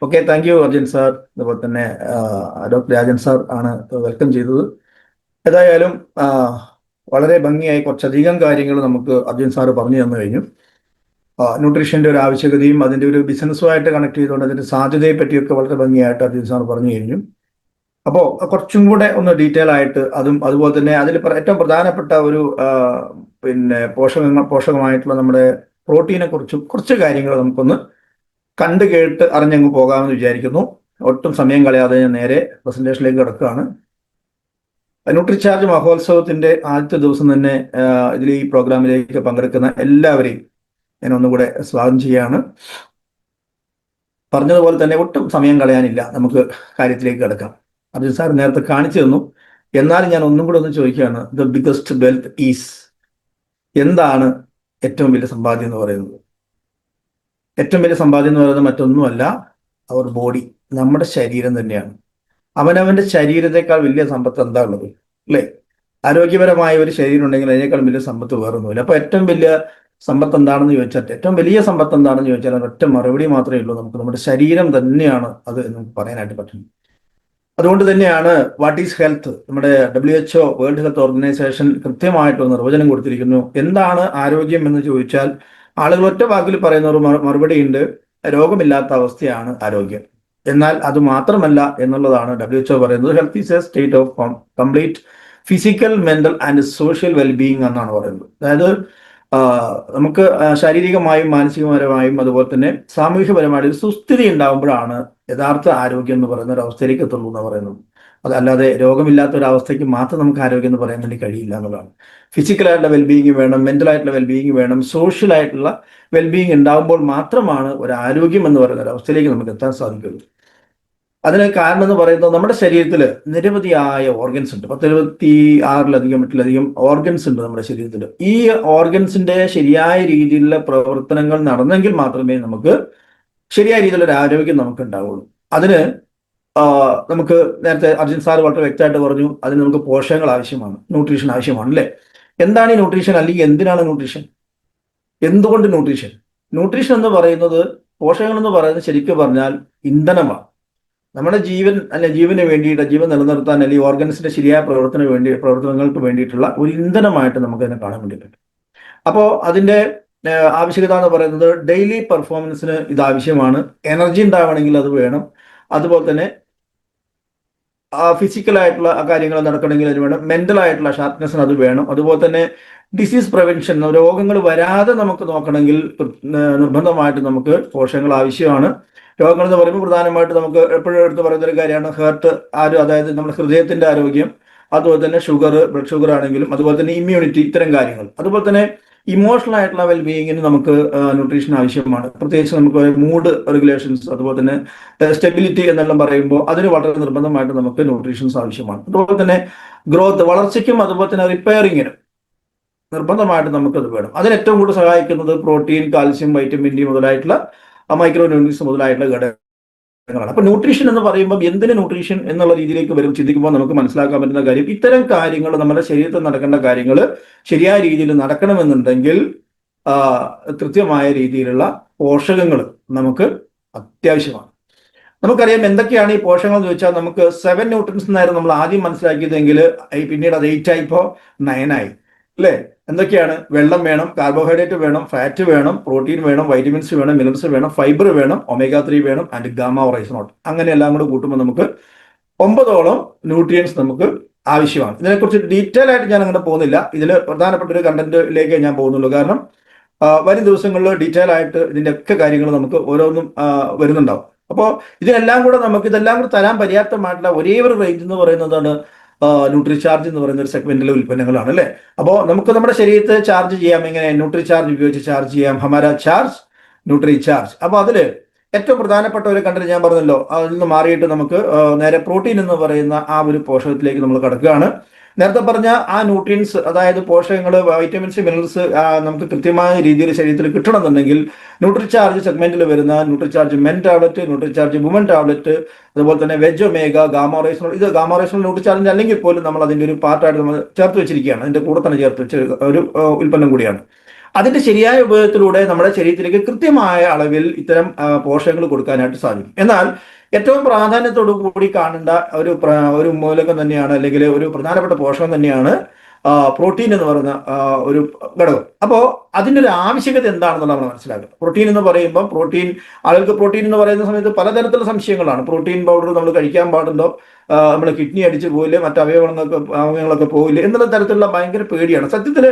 Okay, thank you Arjun sir. അതുപോലെ തന്നെ doctor Rajan sir ആണ് വെൽക്കം ചെയ്തത്. ഏതായാലും ആ, വളരെ ഭംഗിയായി കുറച്ചധികം കാര്യങ്ങൾ നമുക്ക് അർജുൻ സാർ പറഞ്ഞു തന്നു കഴിഞ്ഞു. ന്യൂട്രീഷന്റെ ഒരു ആവശ്യകതയും അതിന്റെ ഒരു ബിസിനസ്സുമായിട്ട് കണക്ട് ചെയ്തുകൊണ്ട് അതിന്റെ സാധ്യതയെ പറ്റിയൊക്കെ വളരെ ഭംഗിയായിട്ട് അർജുൻ സാർ പറഞ്ഞു കഴിഞ്ഞു. അപ്പോൾ കുറച്ചും കൂടെ ഒന്ന് ഡീറ്റെയിൽ ആയിട്ട് അതുപോലെ തന്നെ അതിൽ ഏറ്റവും പ്രധാനപ്പെട്ട ഒരു പിന്നെ പോഷകമായിട്ടുള്ള നമ്മുടെ പ്രോട്ടീനെ കുറിച്ചും കുറച്ച് കാര്യങ്ങൾ നമുക്കൊന്ന് കണ്ട് കേട്ട് അറിഞ്ഞങ്ങ് പോകാമെന്ന് വിചാരിക്കുന്നു. ഒട്ടും സമയം കളയാതെ ഞാൻ നേരെ പ്രസന്റേഷനിലേക്ക് കിടക്കുകയാണ്. ന്യൂട്രിചാർജ് മഹോത്സവത്തിന്റെ ആദ്യത്തെ ദിവസം തന്നെ ഇതിൽ ഈ പ്രോഗ്രാമിലേക്ക് പങ്കെടുക്കുന്ന എല്ലാവരെയും ഞാൻ ഒന്നുകൂടെ സ്വാഗതം ചെയ്യാണ്. പറഞ്ഞതുപോലെ തന്നെ ഒട്ടും സമയം കളയാനില്ല, നമുക്ക് കാര്യത്തിലേക്ക് കിടക്കാം. അർജുൻ സാർ നേരത്തെ കാണിച്ചു തന്നു, എന്നാലും ഞാൻ ഒന്നും കൂടെ ഒന്ന് ചോദിക്കുകയാണ്. ദ ബിഗസ്റ്റ് വെൽത്ത് ഈസ്, എന്താണ് ഏറ്റവും വലിയ സമ്പാദ്യം എന്ന് പറയുന്നത്? ഏറ്റവും വലിയ സമ്പാദ്യം എന്ന് പറയുന്നത് മറ്റൊന്നുമല്ല, അവർ ബോഡി, നമ്മുടെ ശരീരം തന്നെയാണ്. അവനവന്റെ ശരീരത്തെക്കാൾ വലിയ സമ്പത്ത് എന്താ ഉള്ളത്, അല്ലേ? ആരോഗ്യപരമായ ഒരു ശരീരം ഉണ്ടെങ്കിൽ അതിനേക്കാൾ വലിയ സമ്പത്ത് വേറൊന്നുമില്ല. അപ്പൊ ഏറ്റവും വലിയ സമ്പത്ത് എന്താണെന്ന് ചോദിച്ചാൽ, ഏറ്റവും വലിയ സമ്പത്ത് എന്താണെന്ന് ചോദിച്ചാൽ ഒറ്റ മറുപടി മാത്രമേ ഉള്ളൂ, നമുക്ക് നമ്മുടെ ശരീരം തന്നെയാണ് അത് എന്ന് നമുക്ക് പറയാനായിട്ട് പറ്റുന്നത്. അതുകൊണ്ട് തന്നെയാണ് വാട്ട് ഈസ് ഹെൽത്ത്, നമ്മുടെ WHO വേൾഡ് ഹെൽത്ത് ഓർഗനൈസേഷൻ കൃത്യമായിട്ടൊരു നിർവചനം കൊടുത്തിരിക്കുന്നു. എന്താണ് ആരോഗ്യം എന്ന് ചോദിച്ചാൽ ആളുകൾ ഒറ്റ വാക്കിൽ പറയുന്ന ഒരു മറുപടി ഉണ്ട്: രോഗമില്ലാത്ത അവസ്ഥയാണ് ആരോഗ്യം. എന്നാൽ അത് മാത്രമല്ല എന്നുള്ളതാണ് WHO പറയുന്നത്. Health is A state of complete physical, mental and social wellbeing എന്നാണ് പറയുന്നത്. അതായത് നമുക്ക് ശാരീരികമായും മാനസികപരമായും അതുപോലെ തന്നെ സാമൂഹികപരമായിട്ട് ഒരു സുസ്ഥിതി ഉണ്ടാകുമ്പോഴാണ് യഥാർത്ഥ ആരോഗ്യം എന്ന് പറയുന്ന ഒരു അവസ്ഥയിലേക്ക് എത്തുള്ളൂ എന്ന് പറയുന്നത്. അതല്ലാതെ രോഗമില്ലാത്ത ഒരു അവസ്ഥയ്ക്ക് മാത്രം നമുക്ക് ആരോഗ്യം എന്ന് പറയാൻ വേണ്ടി കഴിയില്ല എന്നുള്ളതാണ്. ഫിസിക്കലായിട്ടുള്ള വെൽബീയിങ് വേണം, മെന്റൽ ആയിട്ടുള്ള വെൽബീയിങ് വേണം, സോഷ്യൽ ആയിട്ടുള്ള വെൽബീയിങ് ഉണ്ടാകുമ്പോൾ മാത്രമാണ് ഒരു ആരോഗ്യം എന്ന് പറയുന്ന ഒരു അവസ്ഥയിലേക്ക് നമുക്ക് എത്താൻ സാധിക്കുള്ളൂ. അതിന് കാരണം എന്ന് പറയുന്നത് നമ്മുടെ ശരീരത്തിൽ നിരവധിയായ ഓർഗൻസ് ഉണ്ട്. 176-ലധികം ഓർഗൻസ് ഉണ്ട് നമ്മുടെ ശരീരത്തിൽ. ഈ ഓർഗൻസിന്റെ ശരിയായ രീതിയിലുള്ള പ്രവർത്തനങ്ങൾ നടന്നെങ്കിൽ മാത്രമേ നമുക്ക് ശരിയായ രീതിയിലുള്ള ഒരു ആരോഗ്യം നമുക്ക് ഉണ്ടാവുള്ളൂ. അതിന് നമുക്ക് നേരത്തെ അർജുൻ സാർ വളരെ വ്യക്തമായിട്ട് പറഞ്ഞു, അതിന് നമുക്ക് പോഷകങ്ങൾ ആവശ്യമാണ്, ന്യൂട്രീഷൻ ആവശ്യമാണ്, അല്ലേ? എന്താണ് ഈ ന്യൂട്രീഷൻ, അല്ലെങ്കിൽ എന്തിനാണ് ന്യൂട്രീഷൻ, എന്തുകൊണ്ട് ന്യൂട്രീഷൻ? ന്യൂട്രീഷൻ എന്ന് പറയുന്നത്, പോഷകങ്ങൾ എന്ന് പറയുന്നത് ശരിക്കും പറഞ്ഞാൽ ഇന്ധനമാണ്. നമ്മുടെ ജീവന് വേണ്ടിയിട്ട്, ജീവൻ നിലനിർത്താൻ അല്ലെങ്കിൽ ഓർഗൻസിന്റെ ശരിയായ പ്രവർത്തനങ്ങൾക്ക് വേണ്ടിയിട്ടുള്ള ഒരു ഇന്ധനമായിട്ട് നമുക്ക് അതിനെ കാണാൻ വേണ്ടി പറ്റും. അപ്പോൾ അതിന്റെ ആവശ്യകത എന്ന് പറയുന്നത് ഡെയിലി പെർഫോമൻസിന് ഇത് ആവശ്യമാണ്. എനർജി ഉണ്ടാവണമെങ്കിൽ അത് വേണം. അതുപോലെ തന്നെ ഫിസിക്കലായിട്ടുള്ള കാര്യങ്ങൾ നടക്കണമെങ്കിൽ അത് വേണം. മെന്റൽ ആയിട്ടുള്ള ഷാർപ്നെസ്സിന് അത് വേണം. അതുപോലെ തന്നെ ഡിസീസ് പ്രിവെൻഷൻ, രോഗങ്ങൾ വരാതെ നമുക്ക് നോക്കണമെങ്കിൽ നിർബന്ധമായിട്ട് നമുക്ക് പോഷകങ്ങൾ ആവശ്യമാണ്. രോഗങ്ങൾ എന്ന് പറയുമ്പോൾ പ്രധാനമായിട്ട് നമുക്ക് എപ്പോഴും എടുത്ത് പറയുന്ന ഒരു കാര്യമാണ് ഹാർട്ട്, അതായത് നമ്മുടെ ഹൃദയത്തിന്റെ ആരോഗ്യം, അതുപോലെ തന്നെ ബ്ലഡ് ഷുഗർ ആണെങ്കിലും, അതുപോലെ തന്നെ ഇമ്മ്യൂണിറ്റി, ഇത്തരം കാര്യങ്ങൾ. അതുപോലെ തന്നെ ഇമോഷണൽ ആയിട്ടുള്ള വെൽബീയിങ്ങിന് നമുക്ക് ന്യൂട്രീഷൻ ആവശ്യമാണ്. പ്രത്യേകിച്ച് നമുക്ക് മൂഡ് റെഗുലേഷൻസ്, അതുപോലെ തന്നെ സ്റ്റെബിലിറ്റി എന്നെല്ലാം പറയുമ്പോൾ അതിന് വളരെ നിർബന്ധമായിട്ട് നമുക്ക് ന്യൂട്രീഷൻസ് ആവശ്യമാണ്. അതുപോലെ തന്നെ ഗ്രോത്ത്, വളർച്ചയ്ക്കും അതുപോലെ തന്നെ റിപ്പയറിങ്ങിനും നിർബന്ധമായിട്ട് നമുക്കത് വേണം. അതിന് ഏറ്റവും കൂടുതൽ സഹായിക്കുന്നത് പ്രോട്ടീൻ, കാൽസ്യം, വൈറ്റമിൻ ഡി മുതലായിട്ടുള്ള മൈക്രോ ന്യൂട്രിയൻസ് മുതലായിട്ടുള്ള ഘടകങ്ങളാണ്. അപ്പൊ ന്യൂട്രീഷൻ എന്ന് പറയുമ്പോൾ എന്തിന് ന്യൂട്രീഷൻ എന്നുള്ള രീതിയിലേക്ക് ചിന്തിക്കുമ്പോൾ നമുക്ക് മനസ്സിലാക്കാൻ പറ്റുന്ന കാര്യം, ഇത്തരം കാര്യങ്ങൾ, നമ്മുടെ ശരീരത്തിൽ നടക്കേണ്ട കാര്യങ്ങൾ ശരിയായ രീതിയിൽ നടക്കണമെന്നുണ്ടെങ്കിൽ കൃത്യമായ രീതിയിലുള്ള പോഷകങ്ങൾ നമുക്ക് അത്യാവശ്യമാണ്. നമുക്കറിയാം എന്തൊക്കെയാണ് ഈ പോഷകങ്ങൾ എന്ന് ചോദിച്ചാൽ, നമുക്ക് 7 ന്യൂട്രിയൻസ് എന്നായിരുന്നു നമ്മൾ ആദ്യം മനസ്സിലാക്കിയതെങ്കിൽ പിന്നീട് അത് 8 ആയിപ്പോ 9 ആയി, അല്ലേ? എന്തൊക്കെയാണ്? വെള്ളം വേണം, കാർബോഹൈഡ്രേറ്റ് വേണം, ഫാറ്റ് വേണം, പ്രോട്ടീൻ വേണം, വൈറ്റമിൻസ് വേണം, മിനറൽസ് വേണം, ഫൈബർ വേണം, ഒമേഗ 3 വേണം, ആൻഡ് ഗാമ റൈസിനോട്ട്. അങ്ങനെ എല്ലാം കൂടെ കൂട്ടുമ്പോൾ നമുക്ക് 9 ന്യൂട്രിയൻസ് നമുക്ക് ആവശ്യമാണ്. ഇതിനെക്കുറിച്ച് ഡീറ്റെയിൽ ആയിട്ട് ഞാൻ അങ്ങനെ പോകുന്നില്ല. ഇതിൽ പ്രധാനപ്പെട്ട ഒരു കണ്ടന്റിലേക്ക് ഞാൻ പോകുന്നുള്ളൂ. കാരണം വരും ദിവസങ്ങളിൽ ഡീറ്റെയിൽ ആയിട്ട് ഇതിന്റെ ഒക്കെ കാര്യങ്ങൾ നമുക്ക് ഓരോന്നും വരുന്നുണ്ടാവും. അപ്പോൾ ഇതെല്ലാം കൂടെ തരാൻ പര്യാപ്തമായിട്ടുള്ള ഒരേ ഒരു റേഞ്ച് എന്ന് പറയുന്നതാണ് ന്യൂട്രിചാർജ് എന്ന് പറയുന്ന ഒരു സെഗ്മെന്റിലെ ഉൽപ്പന്നങ്ങളാണ്, അല്ലേ? അപ്പോൾ നമുക്ക് നമ്മുടെ ശരീരത്തെ ചാർജ് ചെയ്യാം. എങ്ങനെ? ന്യൂട്രിചാർജ് ഉപയോഗിച്ച് ചാർജ് ചെയ്യാം. Hamara charge, Nutricharge. അപ്പോൾ അതിൽ ഏറ്റവും പ്രധാനപ്പെട്ട ഒരു കണ്ടന്റ് ഞാൻ പറഞ്ഞല്ലോ, അതിൽ നിന്ന് മാറിയിട്ട് നമുക്ക് നേരെ പ്രോട്ടീൻ എന്ന് പറയുന്ന ആ ഒരു പോഷകത്തിലേക്ക് നമ്മൾ കടക്കുകയാണ്. നേരത്തെ പറഞ്ഞ ആ ന്യൂട്രിയൻസ്, അതായത് പോഷകങ്ങൾ, വൈറ്റമിൻസ്, മിനറൽസ് നമുക്ക് കൃത്യമായ രീതിയിൽ ശരീരത്തിൽ കിട്ടണമെന്നുണ്ടെങ്കിൽ ന്യൂട്രിചാർജ് സെഗ്മെന്റിൽ വരുന്ന Nutricharge men tablet, Nutricharge woman tablet, അതുപോലെ തന്നെ വെജ് ഒമേഗ, ഗാമ റൈസിനോൾ, ഇത് ഗാമ റൈസിനോൾ ന്യൂട്രിചാർജിന്റെ അല്ലെങ്കിൽ പോലും നമ്മൾ അതിന്റെ ഒരു പാർട്ടായിട്ട് നമ്മൾ ചേർത്ത് വെച്ചിരിക്കുകയാണ്. അതിന്റെ കൂടെ തന്നെ ചേർത്ത് വെച്ച ഒരു ഉൽപ്പന്നം കൂടിയാണ്. അതിന്റെ ശരിയായ ഉപയോഗത്തിലൂടെ നമ്മുടെ ശരീരത്തിലേക്ക് കൃത്യമായ അളവിൽ ഇത്തരം പോഷകങ്ങൾ കൊടുക്കാനായിട്ട് സാധിക്കും. എന്നാൽ ഏറ്റവും പ്രാധാന്യത്തോടു കൂടി കാണേണ്ട ഒരു മൂലകം തന്നെയാണ്, അല്ലെങ്കിൽ ഒരു പ്രധാനപ്പെട്ട പോഷകം തന്നെയാണ് പ്രോട്ടീൻ എന്ന് പറയുന്ന ഒരു ഘടകം. അപ്പോൾ അതിൻ്റെ ഒരു ആവശ്യകത എന്താണെന്നുള്ള നമ്മൾ മനസ്സിലാക്കുക. പ്രോട്ടീൻ എന്ന് പറയുമ്പോൾ ആളുകൾക്ക് പ്രോട്ടീൻ എന്ന് പറയുന്ന സമയത്ത് പലതരത്തിലുള്ള സംശയങ്ങളാണ്. പ്രോട്ടീൻ പൗഡർ നമ്മൾ കഴിക്കാൻ പാടുണ്ടോ, നമ്മുടെ കിഡ്നി അടിച്ചു പോയില്ലേ, മറ്റ് അവയവങ്ങളൊക്കെ പോയില്ലേ എന്നുള്ള തരത്തിലുള്ള ഭയങ്കര പേടിയാണ്. സത്യത്തിൽ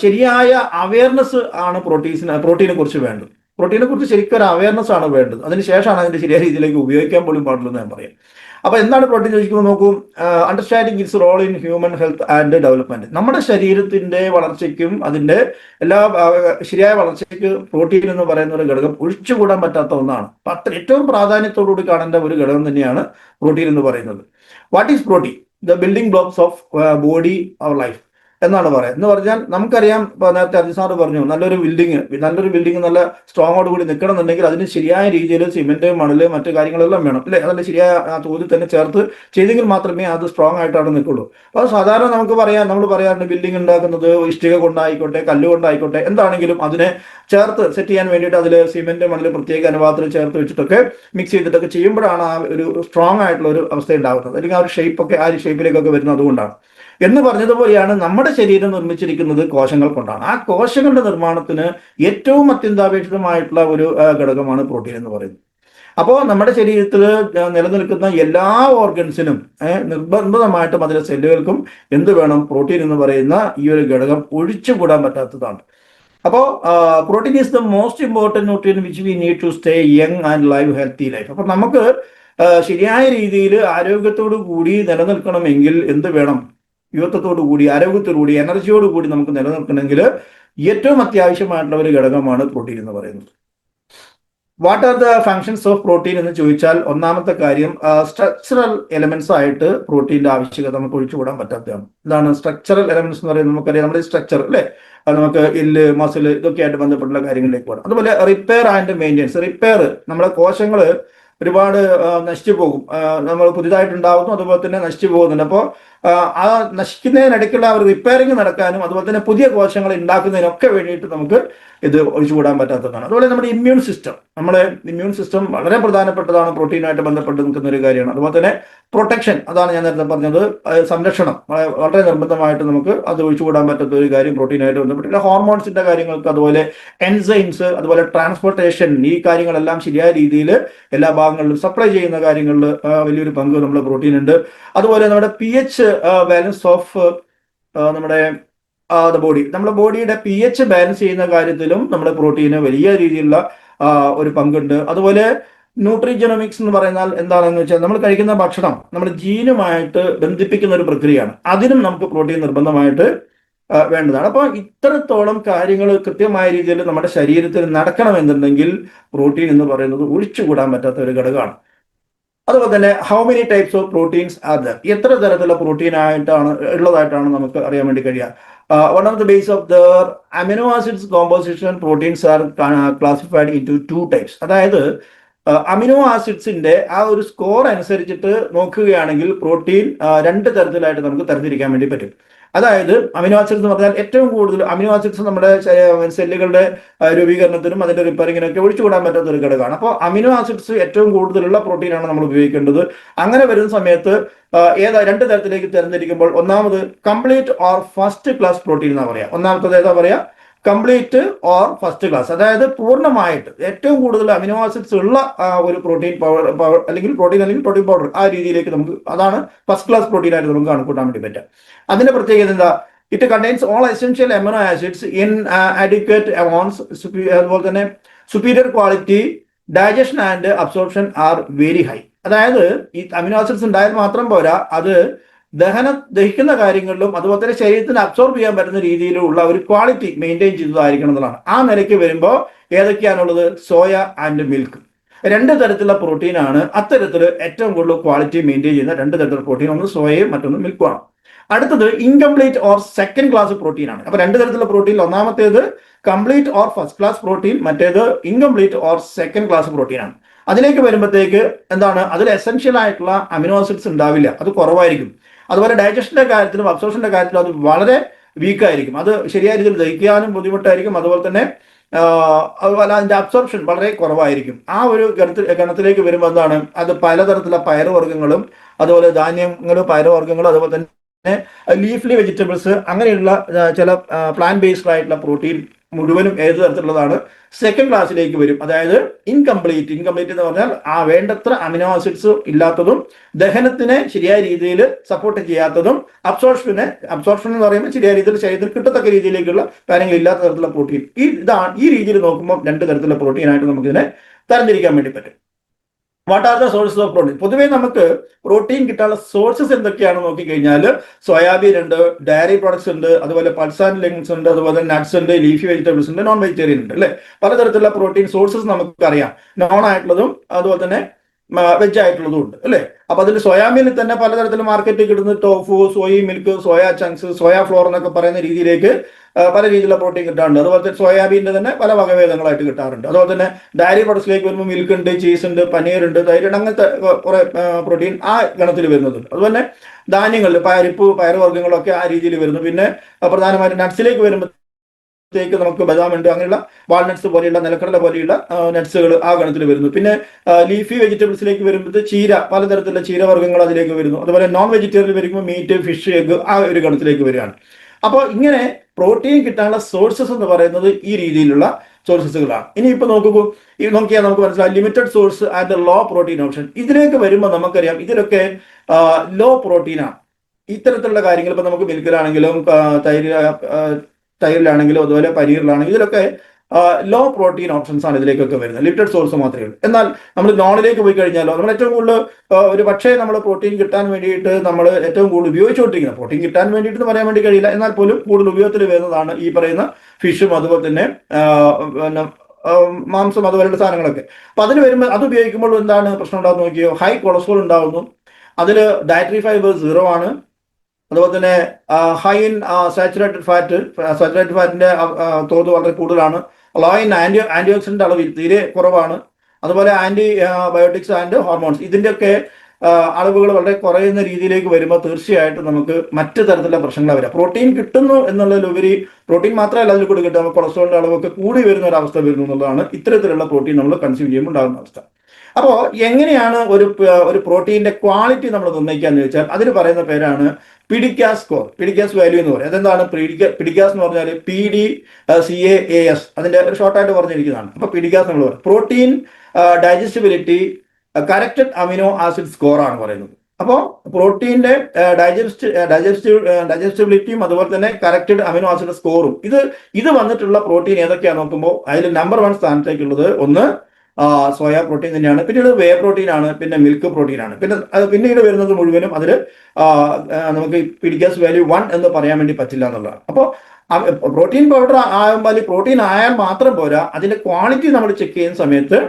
ശരിയായ അവയർനെസ് ആണ് പ്രോട്ടീനെ കുറിച്ച് വേണ്ടത്. പ്രോട്ടീനെ കുറിച്ച് ശരിക്കും ഒരു അവയർനെസ് ആണ് വേണ്ടത്. അതിനുശേഷമാണ് അതിന്റെ ശരിയായ രീതിയിലേക്ക് ഉപയോഗിക്കാൻ പോലും പാടുള്ളൂ ഞാൻ പറയും. അപ്പൊ എന്താണ് പ്രോട്ടീൻ ചോദിക്കുമ്പോൾ നോക്കൂ, understanding its role in human health and development. നമ്മുടെ ശരീരത്തിന്റെ വളർച്ചയ്ക്കും അതിന്റെ എല്ലാ ശരിയായ വളർച്ചയ്ക്ക് പ്രോട്ടീൻ എന്ന് പറയുന്ന ഒരു ഘടകം ഒഴിച്ചുകൂടാൻ പറ്റാത്ത ഒന്നാണ്. ഏറ്റവും പ്രാധാന്യത്തോടുകൂടി കാണേണ്ട ഒരു ഘടകം തന്നെയാണ് പ്രോട്ടീൻ എന്ന് പറയുന്നത്. What is protein? The building blocks of body our life എന്നാണ് പറയുന്നത്. എന്ന് പറഞ്ഞാൽ നമുക്കറിയാം, നേരത്തെ അർജുൻ സാറ് പറഞ്ഞു, നല്ലൊരു ബിൽഡിംഗ് നല്ല സ്ട്രോങ്ങോട് കൂടി നിൽക്കണം എന്നുണ്ടെങ്കിൽ അതിന് ശരിയായ രീതിയിൽ സിമെന്റ്, മണല്, മറ്റു കാര്യങ്ങളെല്ലാം വേണം അല്ലെ. അതല്ല ശരിയായ തോതിൽ തന്നെ ചേർത്ത് ചെയ്തെങ്കിൽ മാത്രമേ അത് സ്ട്രോങ് ആയിട്ടാണ് നിൽക്കുള്ളൂ. അപ്പോൾ സാധാരണ നമ്മൾ പറയാറുണ്ട് ബിൽഡിംഗ് ഉണ്ടാക്കുന്നത് ഇഷ്ടിക കൊണ്ടായിക്കോട്ടെ, കല്ല് കൊണ്ടായിക്കോട്ടെ, എന്താണെങ്കിലും അതിനെ ചേർത്ത് സെറ്റ് ചെയ്യാൻ വേണ്ടിയിട്ട് അതിൽ സിമെന്റ്, മണല് പ്രത്യേക അനുപാതത്തിൽ ചേർത്ത് വെച്ചിട്ടൊക്കെ മിക്സ് ചെയ്തിട്ടൊക്കെ ചെയ്യുമ്പോഴാണ് ആ ഒരു സ്ട്രോങ് ആയിട്ടുള്ള ഒരു അവസ്ഥ ഉണ്ടാകുന്നത്. അല്ലെങ്കിൽ ആ ഒരു ഷേപ്പിലേക്കൊക്കെ വരുന്നത് അതുകൊണ്ടാണ്. എന്ന് പറഞ്ഞതുപോലെയാണ് നമ്മുടെ ശരീരം നിർമ്മിച്ചിരിക്കുന്നത് കോശങ്ങൾ കൊണ്ടാണ്. ആ കോശങ്ങളുടെ നിർമ്മാണത്തിന് ഏറ്റവും അത്യന്താപേക്ഷിതമായിട്ടുള്ള ഒരു ഘടകമാണ് പ്രോട്ടീൻ എന്ന് പറയുന്നത്. അപ്പോൾ നമ്മുടെ ശരീരത്തിൽ നിലനിൽക്കുന്ന എല്ലാ ഓർഗൻസിനും നിർബന്ധമായിട്ടും അതിലെ സെല്ലുകൾക്കും എന്ത് വേണം? പ്രോട്ടീൻ എന്ന് പറയുന്ന ഈ ഒരു ഘടകം ഒഴിച്ചുകൂടാൻ പറ്റാത്തതാണ്. അപ്പോൾ protein is the most important nutrient which we need to stay young and live healthy life. അപ്പോൾ നമുക്ക് ശരിയായ രീതിയിൽ ആരോഗ്യത്തോടു കൂടി നിലനിൽക്കണമെങ്കിൽ എന്ത് വേണം? യുവത്വത്തോടു കൂടി, ആരോഗ്യത്തോടുകൂടി, എനർജിയോടുകൂടി നമുക്ക് നിലനിൽക്കണമെങ്കിൽ ഏറ്റവും അത്യാവശ്യമായിട്ടുള്ള ഒരു ഘടകമാണ് പ്രോട്ടീൻ എന്ന് പറയുന്നത്. What are the functions of protein എന്ന് ചോദിച്ചാൽ, ഒന്നാമത്തെ കാര്യം സ്ട്രക്ചറൽ എലമെന്റ്സ് ആയിട്ട് പ്രോട്ടീന്റെ ആവശ്യകത നമുക്ക് ഒഴിച്ചുകൂടാൻ പറ്റാത്തതാണ്. എന്താണ് സ്ട്രക്ചറൽ എലമെന്റ്സ് എന്ന് പറയുന്നത്? നമുക്കറിയാം, നമ്മുടെ സ്ട്രക്ചർ അല്ലേ, നമുക്ക് എല്ല്, മസിൽ, ഇതൊക്കെ ആയിട്ട് ബന്ധപ്പെട്ടുള്ള കാര്യങ്ങളിലേക്ക് പോകണം. അതുപോലെ റിപ്പയർ ആൻഡ് മെയിൻ്റെനൻസ്. റിപ്പയർ, നമ്മുടെ കോശങ്ങൾ ഒരുപാട് നശിച്ചു പോകും, നമ്മൾ പുതിയതായിട്ടുണ്ടാവുന്നു, അതുപോലെ തന്നെ നശിച്ചു പോകുന്നുണ്ട്. അപ്പോൾ ആ നശിക്കുന്നതിനിടയ്ക്കുള്ള ഒരു റിപ്പയറിങ് നടക്കാനും അതുപോലെ തന്നെ പുതിയ കോശങ്ങൾ ഉണ്ടാക്കുന്നതിനൊക്കെ വേണ്ടിയിട്ട് നമുക്ക് ഇത് ഒഴിച്ചുകൂടാൻ പറ്റാത്തതാണ്. അതുപോലെ നമ്മുടെ ഇമ്മ്യൂൺ സിസ്റ്റം വളരെ പ്രധാനപ്പെട്ടതാണ്, പ്രോട്ടീനായിട്ട് ബന്ധപ്പെട്ട് നിൽക്കുന്ന ഒരു കാര്യമാണ്. അതുപോലെ തന്നെ പ്രൊട്ടക്ഷൻ, അതാണ് ഞാൻ നേരത്തെ പറഞ്ഞത്, സംരക്ഷണം വളരെ നിർബന്ധമായിട്ട് നമുക്ക് അത് ഒഴിച്ചുകൂടാൻ പറ്റാത്ത ഒരു കാര്യം പ്രോട്ടീനായിട്ട് ബന്ധപ്പെട്ടില്ല. ഹോർമോൺസിന്റെ കാര്യങ്ങൾക്ക്, അതുപോലെ എൻസൈംസ്, അതുപോലെ ട്രാൻസ്പോർട്ടേഷൻ, ഈ കാര്യങ്ങളെല്ലാം ശരിയായ രീതിയിൽ എല്ലാ ഭാഗങ്ങളിലും സപ്ലൈ ചെയ്യുന്ന കാര്യങ്ങളിൽ വലിയൊരു പങ്ക് നമ്മുടെ പ്രോട്ടീൻ ഉണ്ട്. അതുപോലെ നമ്മുടെ pH ബാലൻസ് ഓഫ് നമ്മുടെ ബോഡിയുടെ pH ബാലൻസ് ചെയ്യുന്ന കാര്യത്തിലും നമ്മുടെ പ്രോട്ടീന് വലിയ രീതിയിലുള്ള ഒരു പങ്കുണ്ട്. അതുപോലെ ന്യൂട്രിജനോമിക്സ് എന്ന് പറയുന്നാൽ എന്താണെന്ന് വെച്ചാൽ, നമ്മൾ കഴിക്കുന്ന ഭക്ഷണം നമ്മുടെ ജീനുമായിട്ട് ബന്ധിപ്പിക്കുന്ന ഒരു പ്രക്രിയയാണ്. അതിനും നമുക്ക് പ്രോട്ടീൻ നിർബന്ധമായിട്ട് വേണ്ടതാണ്. അപ്പോൾ ഇത്രത്തോളം കാര്യങ്ങൾ കൃത്യമായ രീതിയിൽ നമ്മുടെ ശരീരത്തിൽ നടക്കണമെന്നുണ്ടെങ്കിൽ പ്രോട്ടീൻ എന്ന് പറയുന്നത് ഒഴിച്ചുകൂടാൻ പറ്റാത്ത ഒരു ഘടകമാണ്. അതുപോലെ തന്നെ how many types of proteins are there? എത്ര തരത്തിലുള്ള പ്രോട്ടീൻ ഉള്ളതായിട്ടാണ് നമുക്ക് അറിയാൻ വേണ്ടി കഴിയുക. One of the base of their amino acids composition proteins are classified into 2 types. അതായത് അമിനോ ആസിഡ്സിന്റെ ആ ഒരു സ്കോർ അനുസരിച്ചിട്ട് നോക്കുകയാണെങ്കിൽ പ്രോട്ടീൻ 2 തരത്തിലായിട്ട് നമുക്ക് തരംതിരിക്കാൻ വേണ്ടി പറ്റും. അതായത് അമിനോ ആസിഡ്സ് എന്ന് പറഞ്ഞാൽ ഏറ്റവും കൂടുതൽ അമിനോ ആസിഡ്സ് നമ്മുടെ സെല്ലുകളുടെ രൂപീകരണത്തിനും അതിന്റെ റിപ്പയറിങ്ങിനൊക്കെ ഒഴിച്ചുകൂടാൻ പറ്റാത്ത ഒരു ഘടകമാണ്. അപ്പോൾ അമിനോ ആസിഡ്സ് ഏറ്റവും കൂടുതലുള്ള പ്രോട്ടീനാണ് നമ്മൾ ഉപയോഗിക്കേണ്ടത്. അങ്ങനെ വരുന്ന സമയത്ത് 2 തരത്തിലേക്ക് തരംതിരിക്കുമ്പോൾ, ഒന്നാമത് complete or first class protein എന്നാ പറയാ. ഒന്നാമത്തത് ഏതാ പറയാ? Complete or first class. അതായത് പൂർണ്ണമായിട്ട് ഏറ്റവും കൂടുതൽ അമിനോ ആസിഡ്സ് ഉള്ള ഒരു പ്രോട്ടീൻ അല്ലെങ്കിൽ പ്രോട്ടീൻ പൗഡർ, ആ രീതിയിലേക്ക് നമുക്ക്, അതാണ് ഫസ്റ്റ് ക്ലാസ് പ്രോട്ടീൻ ആയിട്ട് നമുക്ക് കണക്കൂട്ടാൻ വേണ്ടി പറ്റുക. അതിന്റെ പ്രത്യേകത എന്താ? It contains all essential amino acids in adequate amounts. അതുപോലെ തന്നെ superior quality, digestion and absorption are very high. അതായത് ഈ അമിനോ ആസിഡ്സ് ഉണ്ടായാൽ മാത്രം പോരാ, അത് ദഹിക്കുന്ന കാര്യങ്ങളിലും അതുപോലെ തന്നെ ശരീരത്തിന് അബ്സോർബ് ചെയ്യാൻ പറ്റുന്ന രീതിയിലുള്ള ഒരു ക്വാളിറ്റി മെയിൻറ്റെയിൻ ചെയ്തതായിരിക്കണം എന്നുള്ളതാണ്. ആ നിലയ്ക്ക് വരുമ്പോൾ ഏതൊക്കെയാണുള്ളത്? Soya and milk. 2 തരത്തിലുള്ള പ്രോട്ടീനാണ് അത്തരത്തിൽ ഏറ്റവും കൂടുതൽ ക്വാളിറ്റി മെയിൻറ്റെയിൻ ചെയ്യുന്ന 2 തരത്തിലുള്ള പ്രോട്ടീൻ. ഒന്ന് സോയയും മറ്റൊന്ന് മിൽക്കുമാണ്. അടുത്തത് incomplete or second class protein ആണ്. അപ്പൊ 2 തരത്തിലുള്ള പ്രോട്ടീൻ, ഒന്നാമത്തേത് complete or first class protein, മറ്റേത് incomplete or second class protein ആണ്. അതിലേക്ക് വരുമ്പോഴത്തേക്ക് എന്താണ്? അതിൽ എസെൻഷ്യൽ ആയിട്ടുള്ള അമിനോ ആസിഡ്സ് ഉണ്ടാവില്ല, അത് കുറവായിരിക്കും. അതുപോലെ ഡൈജഷന്റെ കാര്യത്തിലും അബ്സോർപ്ഷന്റെ കാര്യത്തിലും അത് വളരെ വീക്കായിരിക്കും. അത് ശരിയായ രീതിയിൽ ദഹിക്കാനും ബുദ്ധിമുട്ടായിരിക്കും. അതുപോലെ തന്നെ അതുപോലെ അതിന്റെ അബ്സോർപ്ഷൻ വളരെ കുറവായിരിക്കും. ആ ഒരു ഗണത്തിലേക്ക് വരുമ്പോൾ എന്താണ്, അത് പലതരത്തിലുള്ള പയറുവർഗ്ഗങ്ങളും അതുപോലെ ധാന്യങ്ങളും പയറുവർഗ്ഗങ്ങളും അതുപോലെ തന്നെ ലീഫ്ലി വെജിറ്റബിൾസ് അങ്ങനെയുള്ള ചില പ്ലാന്റ് ബേസ്ഡ് ആയിട്ടുള്ള പ്രോട്ടീൻ മുഴുവനും ഏത് തരത്തിലുള്ളതാണ് സെക്കൻഡ് ക്ലാസ്സിലേക്ക് വരും. അതായത് ഇൻകംപ്ലീറ്റ് എന്ന് പറഞ്ഞാൽ ആ വേണ്ടത്ര അമിനോ ആസിഡ്സ് ഇല്ലാത്തതും ദഹനത്തിനെ ശരിയായ രീതിയിൽ സപ്പോർട്ട് ചെയ്യാത്തതും അബ്സോർപ്ഷൻ എന്ന് പറയുമ്പോൾ ശരിയായ രീതിയിൽ ശരീരത്തിൽ കിട്ടത്തക്ക രീതിയിലേക്കുള്ള കാര്യങ്ങൾ ഇല്ലാത്ത തരത്തിലുള്ള പ്രോട്ടീൻ. ഈ രീതിയിൽ നോക്കുമ്പോൾ രണ്ട് തരത്തിലുള്ള പ്രോട്ടീൻ ആയിട്ട് നമുക്കിതിനെ തരംതിരിക്കാൻ വേണ്ടി പറ്റും. What are the sources of protein? പൊതുവേ നമുക്ക് പ്രോട്ടീൻ കിട്ടാനുള്ള സോഴ്സസ് എന്തൊക്കെയാണെന്ന് നോക്കിക്കഴിഞ്ഞാൽ സോയാബീൻ ഉണ്ട്, ഡയറി പ്രോഡക്ട്സ് ഉണ്ട്, അതുപോലെ പൾസ് ആൻഡ് ലിങ്ക്സ് ഉണ്ട്, അതുപോലെ നട്ട്സ് ഉണ്ട്, ലീഫി വെജിറ്റബിൾസ് ഉണ്ട്, നോൺ വെജിറ്റേറിയൻ ഉണ്ട് അല്ലെ. പലതരത്തിലുള്ള പ്രോട്ടീൻ സോഴ്സസ് നമുക്കറിയാം. നോൺ ആയിട്ടുള്ളതും അതുപോലെ തന്നെ വെജ് ആയിട്ടുള്ളതും ഉണ്ട് അല്ലെ. അപ്പൊ അതിൽ സോയാബീനിൽ തന്നെ പലതരത്തിലും മാർക്കറ്റിൽ കിട്ടുന്ന tofu, soy milk, soya chunks, soya flour എന്നൊക്കെ പറയുന്ന രീതിയിലേക്ക് പല രീതിയിലുള്ള പ്രോട്ടീൻ കിട്ടാറുണ്ട്. അതുപോലെ തന്നെ സോയാബീൻ്റെ തന്നെ പല വകഭേദങ്ങളായിട്ട് കിട്ടാറുണ്ട്. അതുപോലെ തന്നെ ഡയറി പ്രൊഡക്ട്സിലേക്ക് വരുമ്പോൾ മിൽക്ക് ഉണ്ട്, ചീസ് ഉണ്ട്, പനീർ ഉണ്ട്, തൈര് ഉണ്ട്, അങ്ങനത്തെ കുറെ പ്രോട്ടീൻ ആ ഗണത്തിൽ വരുന്നുണ്ട്. അതുപോലെ ധാന്യങ്ങളിൽ പരിപ്പ് പയറുവർഗ്ഗങ്ങളൊക്കെ ആ രീതിയിൽ വരുന്നു. പിന്നെ പ്രധാനമായിട്ടും നട്ട്സിലേക്ക് വരുമ്പോൾ നമുക്ക് ബദാം ഉണ്ട്, അങ്ങനെയുള്ള വാൾനട്ട്സ് പോലെയുള്ള നിലക്കടല പോലെയുള്ള നട്ട്സുകൾ ആ ഗണത്തിൽ വരുന്നു. പിന്നെ ലീഫി വെജിറ്റബിൾസിലേക്ക് വരുമ്പോൾ ചീര, പലതരത്തിലുള്ള ചീരവർഗ്ഗങ്ങൾ അതിലേക്ക് വരുന്നു. അതുപോലെ നോൺ വെജിറ്റേറിയൻ വരുമ്പോൾ മീറ്റ്, ഫിഷ്, എഗ് ആ ഒരു ഗണത്തിലേക്ക് വരികയാണ്. അപ്പോൾ ഇങ്ങനെ പ്രോട്ടീൻ കിട്ടാനുള്ള സോഴ്സസ് എന്ന് പറയുന്നത് ഈ രീതിയിലുള്ള സോഴ്സസുകളാണ്. ഇനിയിപ്പോൾ നോക്കിയാൽ നമുക്ക് മനസ്സിലാവും limited source and low protein option. ഇതിലേക്ക് വരുമ്പോൾ നമുക്കറിയാം ഇതിലൊക്കെ ലോ പ്രോട്ടീനാണ്. ഇത്തരത്തിലുള്ള കാര്യങ്ങൾ ഇപ്പൊ നമുക്ക് മിൽക്കിലാണെങ്കിലും തൈരിലാണെങ്കിലും അതുപോലെ പനീറിലാണെങ്കിലും ഇതിലൊക്കെ ലോ പ്രോട്ടീൻ ഓപ്ഷൻസ് ആണ് ഇതിലേക്കൊക്കെ വരുന്നത്. ലിമിറ്റഡ് സോഴ്സ് മാത്രമേ ഉള്ളൂ. എന്നാൽ നമ്മൾ നോണിലേക്ക് പോയി കഴിഞ്ഞാലോ നമ്മൾ ഏറ്റവും കൂടുതൽ ഒരു പക്ഷേ നമ്മൾ പ്രോട്ടീൻ കിട്ടാൻ വേണ്ടിയിട്ട് നമ്മൾ ഏറ്റവും കൂടുതൽ ഉപയോഗിച്ചുകൊണ്ടിരിക്കുന്നത്, പ്രോട്ടീൻ കിട്ടാൻ വേണ്ടിയിട്ട് പറയാൻ വേണ്ടി കഴിയില്ല, എന്നാൽ പോലും കൂടുതൽ ഉപയോഗത്തിൽ വരുന്നതാണ് ഈ പറയുന്ന ഫിഷും അതുപോലെ തന്നെ മാംസം അതുപോലെയുള്ള സാധനങ്ങളൊക്കെ. അപ്പൊ അതിന് വരുമ്പോൾ അത് ഉപയോഗിക്കുമ്പോൾ എന്താണ് പ്രശ്നം ഉണ്ടാകുന്ന നോക്കിയോ, ഹൈ കൊളസ്ട്രോൾ ഉണ്ടാകുന്നു. അതിൽ ഡയറ്ററി ഫൈബർ 0 ആണ്. അതുപോലെ തന്നെ ഹൈ ഇൻ സാച്ചുറേറ്റഡ് ഫാറ്റിന്റെ തോത് വളരെ കൂടുതലാണ്. ലോ ഇൻ ആന്റി ഓക്സിഡന്റ് അളവ് തീരെ കുറവാണ്. അതുപോലെ ബയോട്ടിക്സ് ആൻഡ് ഹോർമോൺസ് ഇതിന്റെയൊക്കെ അളവുകൾ വളരെ കുറയുന്ന രീതിയിലേക്ക് വരുമ്പോൾ തീർച്ചയായിട്ടും നമുക്ക് മറ്റു തരത്തിലുള്ള പ്രശ്നങ്ങൾ വരാം. പ്രോട്ടീൻ കിട്ടുന്നു എന്നുള്ളതിലുപരി പ്രോട്ടീൻ മാത്രമല്ല അതിൽ കൂടി കിട്ടുമ്പോൾ കൊളസ്ട്രോളിന്റെ അളവൊക്കെ കൂടി വരുന്ന ഒരു അവസ്ഥ വരുന്നു എന്നുള്ളതാണ് ഇത്തരത്തിലുള്ള പ്രോട്ടീൻ നമ്മൾ കൺസ്യൂം ചെയ്യുമ്പോൾ ഉണ്ടാകുന്ന അവസ്ഥ. അപ്പോൾ എങ്ങനെയാണ് ഒരു പ്രോട്ടീന്റെ ക്വാളിറ്റി നമ്മൾ നിർണ്ണയിക്കാന്ന് ചോദിച്ചാൽ അതിന് പറയുന്ന പേരാണ് പിഡിക്കാസ് സ്കോർ, പിഡിക്കാസ് വാല്യൂ എന്ന് പറയും. അതെന്താണ് പിഡിക്കാസ് എന്ന് പറഞ്ഞാൽ PDCAAS അതിന്റെ ഒരു ഷോർട്ടായിട്ട് പറഞ്ഞിരിക്കുന്നതാണ്. അപ്പൊ പിഡിക്കാസ് നമ്മൾ പറയും protein digestibility corrected amino acid score ആണ് പറയുന്നത്. അപ്പോൾ പ്രോട്ടീന്റെ ഡൈജസ്റ്റബിലിറ്റിയും അതുപോലെ തന്നെ കറക്റ്റഡ് അമിനോ ആസിഡ് സ്കോറും ഇത് വന്നിട്ടുള്ള പ്രോട്ടീൻ ഏതൊക്കെയാണെന്ന് നോക്കുമ്പോൾ അതിൽ നമ്പർ 1 സ്ഥാനത്തേക്കുള്ളത് ഒന്ന് സോയാ പ്രോട്ടീൻ തന്നെയാണ്. പിന്നീട് വേ പ്രോട്ടീൻ ആണ്, പിന്നെ മിൽക്ക് പ്രോട്ടീൻ ആണ്. പിന്നീട് വരുന്നത് മുഴുവനും അതിൽ നമുക്ക് പിഡിക്കാസ് വാല്യൂ 1 എന്ന് പറയാൻ വേണ്ടി പറ്റില്ല എന്നുള്ളതാണ്. അപ്പോൾ പ്രോട്ടീൻ പൗഡർ ആയാൽ പ്രോട്ടീൻ ആയാൽ മാത്രം പോരാ, അതിന്റെ ക്വാളിറ്റി നമ്മൾ ചെക്ക് ചെയ്യുന്ന സമയത്ത്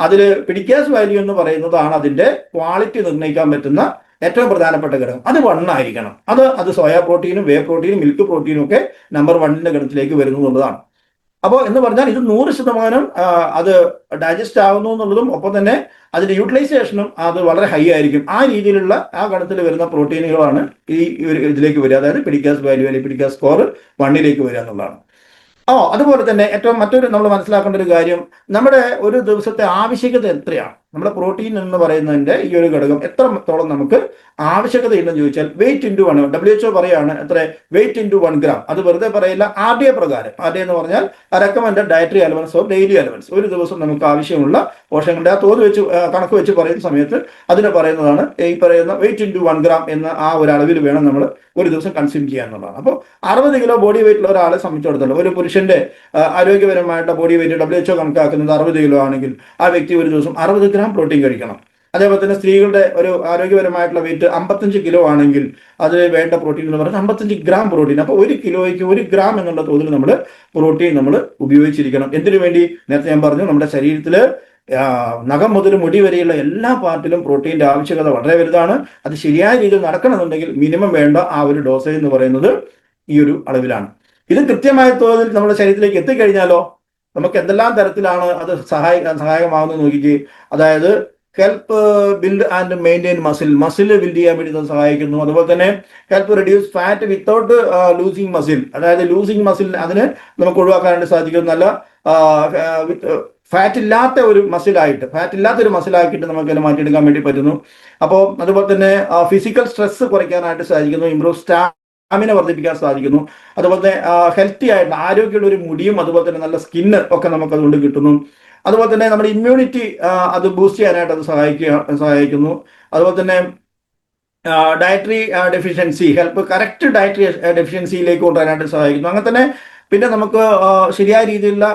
അതിൽ പിഡിക്കാസ് വാല്യൂ എന്ന് പറയുന്നതാണ് അതിന്റെ ക്വാളിറ്റി നിർണ്ണയിക്കാൻ പറ്റുന്ന ഏറ്റവും പ്രധാനപ്പെട്ട ഘടകം. അത് 1 ആയിരിക്കണം. അത് സോയാ പ്രോട്ടീനും വേ പ്രോട്ടീനും മിൽക്ക് പ്രോട്ടീനും ഒക്കെ നമ്പർ 1ന്റെ ഗണത്തിലേക്ക് വരുന്നു എന്നുള്ളതാണ്. അപ്പോൾ എന്ന് പറഞ്ഞാൽ ഇത് 100% അത് ഡൈജസ്റ്റ് ആവുന്നു എന്നുള്ളതും ഒപ്പം തന്നെ അതിന്റെ യൂട്ടിലൈസേഷനും അത് വളരെ ഹൈ ആയിരിക്കും. ആ രീതിയിലുള്ള ആ ഗണത്തിൽ വരുന്ന പ്രോട്ടീനുകളാണ് ഇതിലേക്ക് വരിക. അതായത് പിഡിക്കാസ് വാല്യൂ അല്ലെങ്കിൽ പിഡിക്കാസ് സ്കോർ 1ലേക്ക് വരിക എന്നുള്ളതാണ്. അതുപോലെ തന്നെ മറ്റൊരു നമ്മൾ മനസ്സിലാക്കേണ്ട ഒരു കാര്യം, നമ്മുടെ ഒരു ദിവസത്തെ ആവശ്യകത എത്രയാണ്? നമ്മുടെ പ്രോട്ടീൻ എന്ന് പറയുന്നതിന്റെ ഈ ഒരു ഘടകം എത്രത്തോളം നമുക്ക് ആവശ്യകത ഉണ്ടെന്ന് ചോദിച്ചാൽ വെയിറ്റ് ഇൻറ്റു 1. WHO പറയാണ് എത്ര വെയിറ്റ് ഇൻറ്റു 1 ഗ്രാം. അത് വെറുതെ പറയില്ല, RDA പ്രകാരം. RDA എന്ന് പറഞ്ഞാൽ recommended dietary allowance or daily allowance. ഒരു ദിവസം നമുക്ക് ആവശ്യമുള്ള പോഷകങ്ങളുടെ ആ തോത് വെച്ച് കണക്ക് വെച്ച് പറയുന്ന സമയത്ത് അതിന് പറയുന്നതാണ് ഈ പറയുന്ന വെയിറ്റ് ഇൻറ്റു 1 ഗ്രാം എന്ന ആ ഒരു അളവിൽ വേണം നമ്മൾ ഒരു ദിവസം കൺസ്യൂം ചെയ്യുക എന്നുള്ളതാണ്. അപ്പോൾ 60 കിലോ ബോഡി വെയിറ്റുള്ള ഒരാളെ സംബന്ധിച്ചിടത്തോളം, ഒരു പുരുഷന്റെ ആരോഗ്യപരമായിട്ടുള്ള ബോഡി വെയിറ്റ് WHO കണക്കാക്കുന്നത് 60 കിലോ ആണെങ്കിൽ ആ വ്യക്തി ഒരു ദിവസം 60 ഗ്രാം പ്രോട്ടീൻ കഴിക്കണം. അതേപോലെ തന്നെ സ്ത്രീകളുടെ ഒരു ആരോഗ്യപരമായിട്ടുള്ള വെയിറ്റ് 55 കിലോ ആണെങ്കിൽ അതിൽ വേണ്ട പ്രോട്ടീൻ എന്ന് പറയുന്നത് 55 ഗ്രാം പ്രോട്ടീൻ. അപ്പോൾ 1 കിലോയ്ക്ക് 1 ഗ്രാം എന്നുള്ള തോതിൽ നമ്മൾ പ്രോട്ടീൻ നമ്മൾ ഉപയോഗിച്ചിരിക്കണം. എന്തിനു വേണ്ടി? നേരത്തെ ഞാൻ പറഞ്ഞു, നമ്മുടെ ശരീരത്തിൽ നഖം മുതൽ മുടി വരെയുള്ള എല്ലാ പാർട്ടിലും പ്രോട്ടീന്റെ ആവശ്യകത വളരെ വലുതാണ്. അത് ശരിയായ രീതിയിൽ നടക്കണമെന്നുണ്ടെങ്കിൽ മിനിമം വേണ്ട ആ ഒരു ഡോസേജ് എന്ന് പറയുന്നത് ഈ ഒരു അളവിലാണ്. ഇത് കൃത്യമായ തോതിൽ നമ്മുടെ ശരീരത്തിലേക്ക് എത്തിക്കഴിഞ്ഞാലോ നമുക്ക് എന്തെല്ലാം തരത്തിലാണ് അത് സഹായകമാകുന്നത് നോക്കിക്കേ. അതായത് help build and maintain muscle build ചെയ്യാൻ വേണ്ടി ഇത് സഹായിക്കുന്നു. അതുപോലെ തന്നെ help reduce fat without losing muscle, അതായത് ലൂസിങ് മസിൽ അതിന് നമുക്ക് ഒഴിവാക്കാനായിട്ട് സാധിക്കും. നല്ല ഫാറ്റ് ഇല്ലാത്ത ഒരു മസിലാക്കിയിട്ട് നമുക്ക് അതിനെ മാറ്റിയെടുക്കാൻ വേണ്ടി പറ്റുന്നു. അപ്പോൾ അതുപോലെ തന്നെ ഫിസിക്കൽ സ്ട്രെസ് കുറയ്ക്കാനായിട്ട് സാധിക്കുന്നു, ഇംപ്രൂവ് സ്റ്റാമിന വർദ്ധിപ്പിക്കാൻ സാധിക്കുന്നു. അതുപോലെ തന്നെ ഹെൽത്തി ആയിട്ട് ആരോഗ്യമുള്ള ഒരു മുടിയും അതുപോലെ തന്നെ നല്ല സ്കിന്ന് ഒക്കെ നമുക്ക് അതുകൊണ്ട് കിട്ടുന്നു. അതുപോലെ തന്നെ നമ്മുടെ ഇമ്മ്യൂണിറ്റി അത് ബൂസ്റ്റ് ചെയ്യാനായിട്ട് അത് സഹായിക്കുന്നു. അതുപോലെ തന്നെ ഡയറ്ററി ഡെഫിഷ്യൻസി കറക്റ്റ് ഡയറ്ററി ഡെഫിഷ്യൻസിയിലേക്ക് കൊണ്ടുവരാനായിട്ട് സഹായിക്കുന്നു. അങ്ങനെ തന്നെ പിന്നെ നമുക്ക് ശരിയായ രീതിയിലുള്ള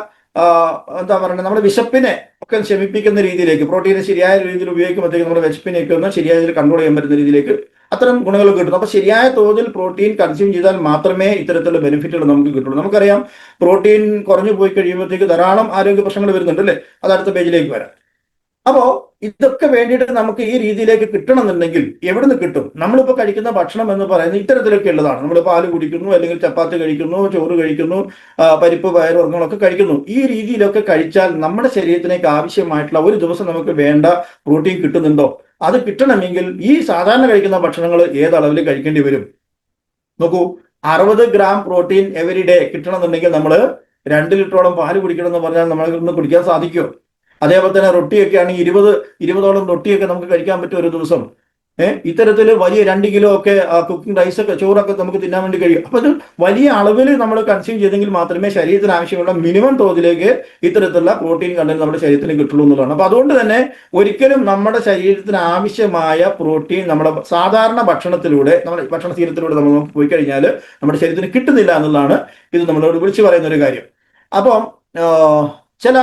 എന്താ പറയുക, നമ്മുടെ വിശപ്പിനെ ഒക്കെ ശമിപ്പിക്കുന്ന രീതിയിലേക്ക് പ്രോട്ടീനെ ശരിയായ രീതിയിൽ ഉപയോഗിക്കുമ്പോഴത്തേക്ക് നമ്മുടെ വിശപ്പിനെയൊക്കെ ഒന്ന് ശരിയായ രീതിയിൽ കൺട്രോൾ ചെയ്യാൻ പറ്റുന്ന രീതിയിലേക്ക് അത്തരം ഗുണങ്ങൾ കിട്ടുന്നു. അപ്പൊ ശരിയായ തോതിൽ പ്രോട്ടീൻ കൺസ്യൂം ചെയ്താൽ മാത്രമേ ഇത്തരത്തിലുള്ള ബെനിഫിറ്റുകൾ നമുക്ക് കിട്ടുള്ളൂ. നമുക്കറിയാം പ്രോട്ടീൻ കുറഞ്ഞു പോയി കഴിയുമ്പോഴത്തേക്ക് ധാരാളം ആരോഗ്യ പ്രശ്നങ്ങൾ വരുന്നുണ്ട് അല്ലേ, അത് അടുത്ത പേജിലേക്ക് വരാം. അപ്പോ ഇതൊക്കെ വേണ്ടിയിട്ട് നമുക്ക് ഈ രീതിയിലേക്ക് കിട്ടണമെന്നുണ്ടെങ്കിൽ എവിടുന്ന് കിട്ടും? നമ്മളിപ്പോ കഴിക്കുന്ന ഭക്ഷണം എന്ന് പറയുന്നത് ഇത്തരത്തിലൊക്കെ ഉള്ളതാണ്. നമ്മൾ പാല് കുടിക്കുന്നു, അല്ലെങ്കിൽ ചപ്പാത്തി കഴിക്കുന്നു, ചോറ് കഴിക്കുന്നു, പരിപ്പ് പയറുവർഗ്ഗങ്ങളൊക്കെ കഴിക്കുന്നു. ഈ രീതിയിലൊക്കെ കഴിച്ചാൽ നമ്മുടെ ശരീരത്തിലേക്ക് ആവശ്യമായിട്ടുള്ള ഒരു ദിവസം നമുക്ക് വേണ്ട പ്രോട്ടീൻ കിട്ടുന്നുണ്ടോ? അത് കിട്ടണമെങ്കിൽ ഈ സാധാരണ കഴിക്കുന്ന ഭക്ഷണങ്ങൾ ഏതളവിൽ കഴിക്കേണ്ടി വരും? നോക്കൂ, 60 ഗ്രാം പ്രോട്ടീൻ എവരി ഡേ കിട്ടണമെന്നുണ്ടെങ്കിൽ നമ്മൾ 2 ലിറ്ററോളം പാല് കുടിക്കണം എന്ന് പറഞ്ഞാൽ നമ്മളൊന്ന് കുടിക്കാൻ സാധിക്കുമോ? അതേപോലെ തന്നെ റൊട്ടിയൊക്കെ ആണെങ്കിൽ 20ഓളം റൊട്ടിയൊക്കെ നമുക്ക് കഴിക്കാൻ പറ്റും ഒരു ദിവസം. ഇത്തരത്തിൽ വലിയ 2 കിലോ ഒക്കെ കുക്കിംഗ് റൈസൊക്കെ ചോറൊക്കെ നമുക്ക് തിന്നാൻ വേണ്ടി കഴിയും. അപ്പൊ ഇത് വലിയ അളവിൽ നമ്മൾ കൺസ്യൂം ചെയ്തെങ്കിൽ മാത്രമേ ശരീരത്തിന് ആവശ്യമുള്ള മിനിമം തോതിലേക്ക് ഇത്തരത്തിലുള്ള പ്രോട്ടീൻ കണ്ടന്റ് നമ്മുടെ ശരീരത്തിന് കിട്ടുള്ളൂ എന്നുള്ളതാണ്. അപ്പൊ അതുകൊണ്ട് തന്നെ ഒരിക്കലും നമ്മുടെ ശരീരത്തിന് ആവശ്യമായ പ്രോട്ടീൻ നമ്മുടെ സാധാരണ ഭക്ഷണത്തിലൂടെ, നമ്മുടെ ഭക്ഷണശീലത്തിലൂടെ നമ്മൾ പോയി കഴിഞ്ഞാൽ നമ്മുടെ ശരീരത്തിന് കിട്ടുന്നില്ല എന്നുള്ളതാണ് ഇത് നമ്മളോട് വിളിച്ചു പറയുന്ന ഒരു കാര്യം. അപ്പം ചില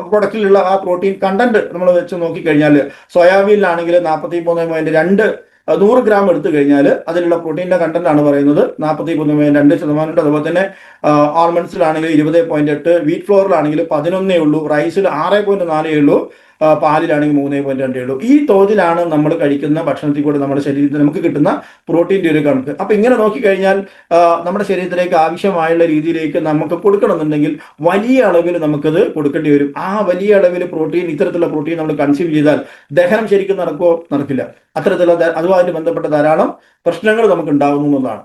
പ്രൊഡക്റ്റിലുള്ള ആ പ്രോട്ടീൻ കണ്ടന്റ് നമ്മൾ വെച്ച് നോക്കിക്കഴിഞ്ഞാൽ സോയാബീനിലാണെങ്കിൽ 43.2 100 ഗ്രാം എടുത്തു കഴിഞ്ഞാൽ അതിലുള്ള പ്രോട്ടീൻ്റെ കണ്ടന്റ് ആണ് പറയുന്നത് 43.2% ഉണ്ട്. അതുപോലെ തന്നെ ആൽമണ്ട്സിലാണെങ്കിൽ 20.8, വീറ്റ് ഫ്ലോറിലാണെങ്കിൽ 11 ഉള്ളൂ, റൈസിൽ 6.4 ഉള്ളൂ, പാലിലാണെങ്കിൽ 3.2 ഉള്ളൂ. ഈ തോതിലാണ് നമ്മൾ കഴിക്കുന്ന ഭക്ഷണത്തിൽ കൂടെ നമ്മുടെ ശരീരത്തിൽ നമുക്ക് കിട്ടുന്ന പ്രോട്ടീൻ്റെ ഒരു കണക്ക്. അപ്പൊ ഇങ്ങനെ നോക്കിക്കഴിഞ്ഞാൽ നമ്മുടെ ശരീരത്തിലേക്ക് ആവശ്യമായുള്ള രീതിയിലേക്ക് നമുക്ക് കൊടുക്കണമെന്നുണ്ടെങ്കിൽ വലിയ അളവിൽ നമുക്കത് കൊടുക്കേണ്ടി വരും. ആ വലിയ അളവിൽ പ്രോട്ടീൻ, ഇത്തരത്തിലുള്ള പ്രോട്ടീൻ നമ്മൾ കൺസ്യൂം ചെയ്താൽ ദഹനം ശരിക്കും നടക്കുമോ? നടക്കില്ല. അത്തരത്തിലുള്ള അതുമായിട്ട് ബന്ധപ്പെട്ട ധാരാളം പ്രശ്നങ്ങൾ നമുക്ക് ഉണ്ടാകുന്നു എന്നതാണ്.